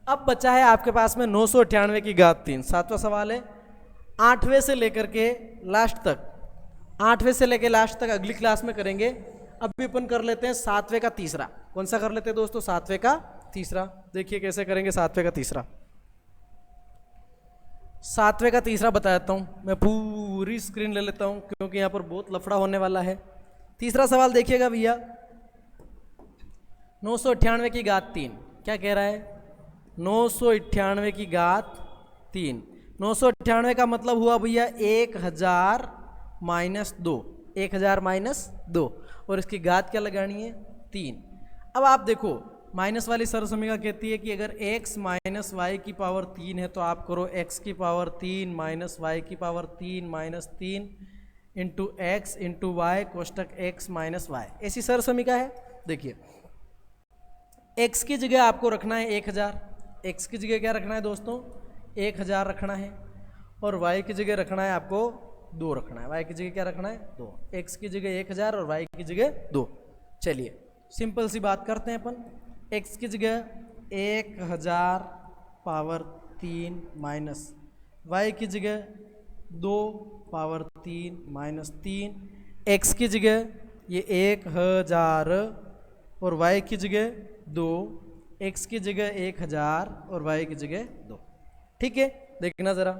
Speaker 1: अब बचा है आपके पास में 998 की घात 3, सातवां सवाल है, 8वें से लेकर के लास्ट तक, 8वें से लेकर लास्ट तक अगली क्लास में करेंगे। अभी अपन कर लेते हैं 7वें का तीसरा। कौन सा कर लेते हैं दोस्तों 7वें का तीसरा, देखिए कैसे करेंगे 7वें का तीसरा। 7वें का तीसरा बता देता हूँ, मैं पूरी स्क्रीन ले लेता हूँ क्योंकि यहाँ पर बहुत लफड़ा होने वाला है। तीसरा सवाल देखिएगा भैया, 998 की घात 3 क्या कह रहा है 998 की घात 3, 998 का मतलब हुआ भैया 1000 माइनस 2, 1000 माइनस 2 और इसकी घात क्या लगानी है 3। अब आप देखो माइनस वाली सर्वसमीका कहती है कि अगर x माइनस वाई की पावर 3 है तो आप करो x की पावर 3 माइनस वाई की power 3 minus 3 into x into y कोष्टक x माइनस वाई, ऐसी सर्वसमीका है। देखिए x की जगह आपको रखना है 1000, x की जगह क्या रखना है दोस्तों 1000 रखना है, और y की जगह रखना है आपको 2 रखना है, y की जगह क्या रखना है 2, x की जगह 1000 और y की जगह 2। चलिए सिंपल सी बात करते हैं अपन, x की जगह 1000 पावर 3 माइनस y की जगह 2 पावर 3 माइनस 3, x की जगह ये 1000 और y की जगह 2, x की जगह 1000 और y की जगह 2। ठीक है, देखना ज़रा।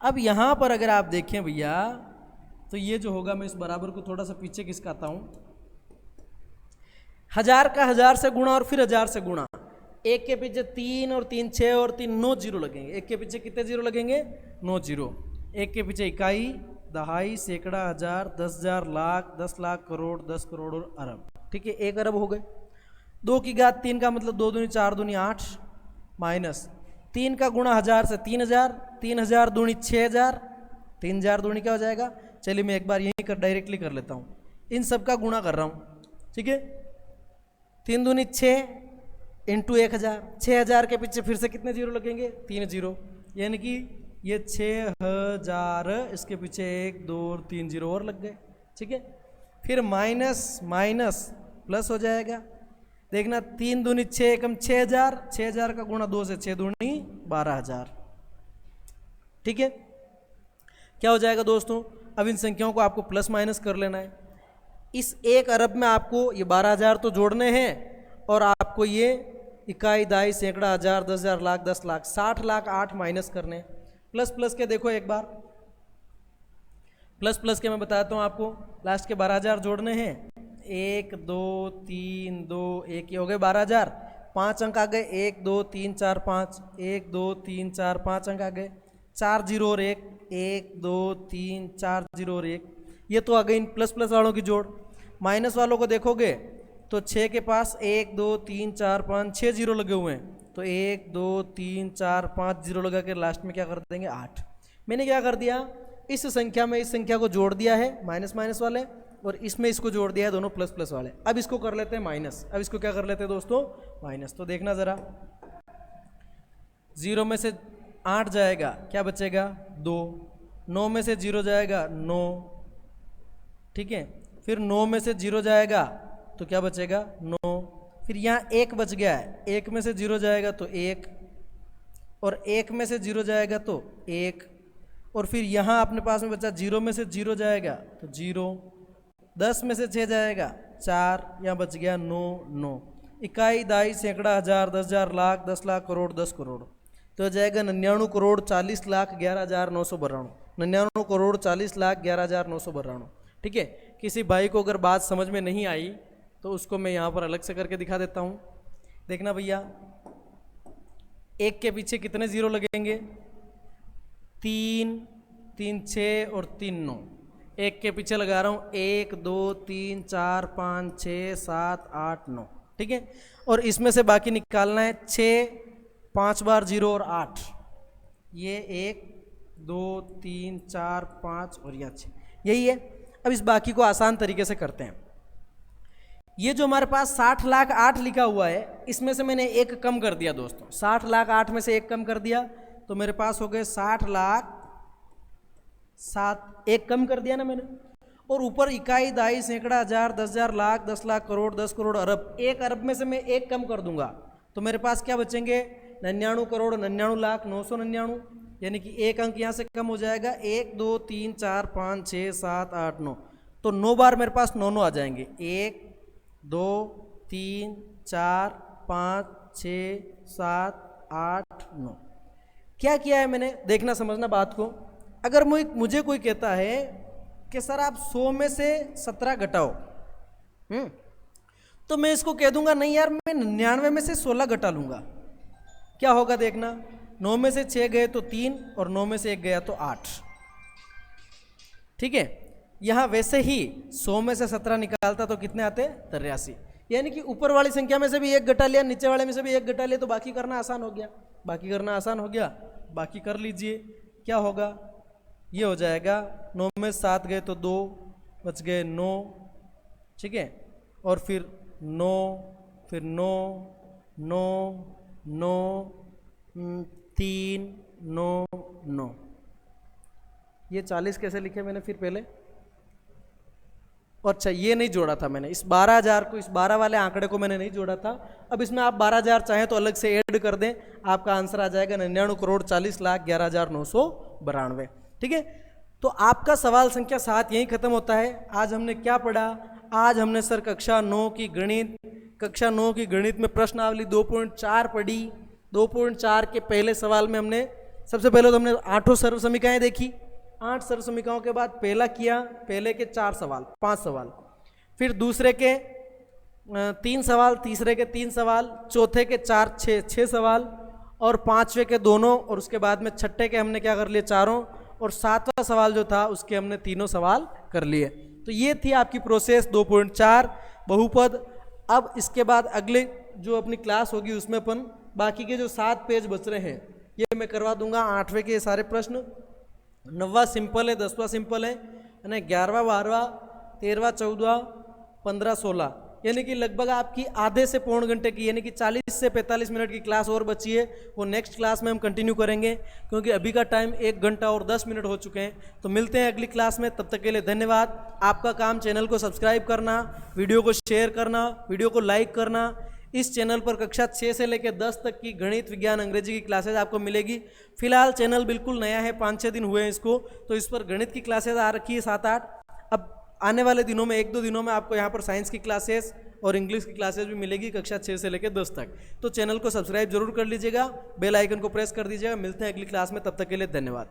Speaker 1: अब यहाँ पर अगर आप देखें भैया तो ये जो होगा, मैं इस बराबर को थोड़ा सा पीछे खिसकाता हूँ, 1000 का 1000 से गुणा और फिर 1000 से गुणा, एक के पीछे 3 और 3 6 और 3 9 जीरो लगेंगे, एक के पीछे कितने जीरो लगेंगे 9 जीरो, एक के पीछे इकाई दहाई सैकड़ा हजार 10,000 लाख 10 लाख करोड़ 10 करोड़ और अरब। ठीक है, 1 अरब हो गए। 2 की घात 3 का मतलब 2 दूनी 4 दूनी 8 माइनस 3 का गुणा 1000 से 3000, 3000 दूनी 6000, 3000 दूनी क्या हो जाएगा, चलिए मैं एक बार यहीं कर डायरेक्टली कर लेता हूँ, इन सब का गुणा कर रहा हूँ। ठीक है, 3 दूनी 6 इंटू 1000, 6000 के पीछे फिर से कितने जीरो लगेंगे 3 जीरो, यानी कि ये 6000, इसके पीछे 1 2 और 3 जीरो और लग गए। ठीक है, फिर माइनस माइनस प्लस हो जाएगा, देखना 3 दूनी 6 एकम 6000, 6000 का गुणा 2 से 6 दूनी 12000। ठीक है, क्या हो जाएगा दोस्तों, अब इन संख्याओं को आपको प्लस माइनस कर लेना है। इस 1 अरब में आपको ये 12000 तो जोड़ने हैं और आपको ये इकाई दाई सैकड़ा हजार 10,000 लाख 10 लाख 60 लाख 8 माइनस करने, प्लस प्लस के देखो एक बार, प्लस प्लस के मैं बताता हूँ आपको, लास्ट के 12000 जोड़ने हैं, 1 2 3 2 1, ये हो गए 12000, 5 अंक आ गए 1 2 3 4 5, 1 2 3 4 5 अंक आ गए, 4 जीरो और 1 1 2 3 4 जीरो और 1, ये तो आ गई इन प्लस प्लस वालों की जोड़। माइनस वालों को देखोगे तो 6 के पास 1 2 3 4 5 6 जीरो लगे हुए हैं, तो 1 2 3 4 5 जीरो लगा के लास्ट में क्या कर देंगे 8। मैंने क्या कर दिया, इस संख्या में इस संख्या को जोड़ दिया है माइनस माइनस वाले, और इसमें इसको जोड़ दिया है दोनों प्लस प्लस वाले। अब इसको कर लेते हैं माइनस, अब इसको क्या कर लेते हैं दोस्तों माइनस। तो देखना ज़रा, 0 में से 8 जाएगा, क्या बचेगा 2, 9 में से 0 जाएगा 9, ठीक है। फिर 9 में से 0 जाएगा तो क्या बचेगा 9, फिर यहाँ 1 बच गया है, 1 में से 0 जाएगा तो 1, और 1 में से 0 जाएगा तो 1, और फिर यहाँ अपने पास में बचा 0 में से 0 जाएगा तो 0, 10 में से 6 जाएगा 4, यहाँ बच गया 9 9। इकाई, दाई, सैकड़ा, हज़ार, 10,000, लाख, 10 लाख, करोड़, 10 करोड़, तो जाएगा 99 करोड़ 40 लाख 11,992, 99 करोड़ 40 लाख 11,992, ठीक है। किसी भाई को अगर बात समझ में नहीं आई तो उसको मैं यहाँ पर अलग से करके दिखा देता हूँ। देखना भैया, 1 के पीछे कितने जीरो लगेंगे, 3 3 6 और 3 9। 1 के पीछे लगा रहा हूँ 1 2 3 4 5 6 7 8 9, ठीक है। और इसमें से बाकी निकालना है 6 5 बार 0 और 8, ये 1 2 3 4 5 और यह 6, यही है। अब इस बाकी को आसान तरीके से करते हैं। ये जो हमारे पास 60 लाख 8 लिखा हुआ है, इसमें से मैंने 1 कम कर दिया दोस्तों, 60 लाख 8 में से 1 कम कर दिया, तो मेरे पास हो गए 60 लाख 7, 1 कम कर दिया ना मैंने। और ऊपर इकाई, दाई, सैकड़ा, हज़ार, 10,000, लाख, 10 लाख, करोड़, 10 करोड़, अरब, 1 अरब में से मैं 1 कम कर दूंगा तो मेरे पास क्या बचेंगे 99 करोड़ 99 लाख 999, यानी कि 1 अंक यहाँ से कम हो जाएगा, 1 2 3 4 5 6 7 8 9, तो 9 बार मेरे पास 9 9 आ जाएंगे, 1 2 3 4 5 6 7 8 9। क्या किया है मैंने, देखना समझना बात को। अगर मुझे कोई कहता है कि सर आप 100 में से 17 घटाओ, तो मैं इसको कह दूंगा नहीं यार, मैं 99 में से 16 घटा लूंगा। क्या होगा देखना, 9 में से 6 गए तो 3, और 9 में से 1 गया तो 8, ठीक है। यहाँ वैसे ही 100 में से 17 निकालता तो कितने आते 83, यानी कि ऊपर वाली संख्या में से भी 1 घटा लिया, नीचे वाले में से भी 1 घटा लिया, तो बाकी करना आसान हो गया, बाकी करना आसान हो गया, बाकी कर लीजिए। क्या होगा, ये हो जाएगा 9 में 7 गए तो 2 बच गए 9, ठीक है। और फिर 9 फिर 9 9 9 3 9 9, ये 40 कैसे लिखे मैंने फिर पहले, अच्छा ये नहीं जोड़ा था मैंने, इस 12,000 को, इस 12 वाले आंकड़े को मैंने नहीं जोड़ा था। अब इसमें आप 12,000 चाहें तो अलग से ऐड कर दें, आपका आंसर आ जाएगा 99 करोड़ 40 लाख 11,992, ठीक है। तो आपका सवाल संख्या 7 यहीं खत्म होता है। आज हमने क्या पढ़ा, आज हमने सर कक्षा 9 की गणित में प्रश्नावली 2.4 पढ़ी। 2.4 के पहले सवाल में हमने सबसे पहले तो हमने 8 सर्व समीकरणाएं देखी, 8 सर्व समीकरणों के बाद पहला किया, पहले के 4 सवाल 5 सवाल, फिर दूसरे के 3 सवाल, तीसरे के 3 सवाल, चौथे के 4 6 सवाल, और 5वें के दोनों, और उसके बाद में छठे के हमने क्या कर लिए चारों, और 7वां सवाल जो था उसके हमने 3 सवाल कर लिए। तो ये थी आपकी प्रोसेस 2.4 बहुपद। अब इसके बाद अगले जो अपनी क्लास होगी उसमें अपन बाकी के जो 7 पेज बच रहे हैं ये मैं करवा दूंगा। 8वें के सारे प्रश्न, 9वां सिंपल है, 10वां सिंपल है, 11वां 12वां 13वां 14वां 15 16, यानी कि लगभग आपकी आधे से पौन घंटे की, यानी कि 40 से 45 मिनट की क्लास और बची है। वो नेक्स्ट क्लास में हम कंटिन्यू करेंगे, क्योंकि अभी का टाइम 1 घंटा और 10 मिनट हो चुके हैं। तो मिलते हैं अगली क्लास में, तब तक के लिए धन्यवाद। आपका काम चैनल को सब्सक्राइब करना, वीडियो को शेयर करना, वीडियो को लाइक करना। इस चैनल पर कक्षा 6 से लेकर 10 तक की गणित, विज्ञान, अंग्रेजी की क्लासेज आपको मिलेगी। फिलहाल चैनल बिल्कुल नया है, 5-6 दिन हुए हैं इसको, तो इस पर गणित की क्लासेज आ रखी है 7-8। अब आने वाले दिनों में 1-2 दिनों में आपको यहाँ पर साइंस की क्लासेस और इंग्लिश की क्लासेस भी मिलेगी कक्षा 6 से लेकर 10 तक। तो चैनल को सब्सक्राइब जरूर कर लीजिएगा, बेल आइकन को प्रेस कर दीजिएगा। मिलते हैं अगली क्लास में, तब तक के लिए धन्यवाद।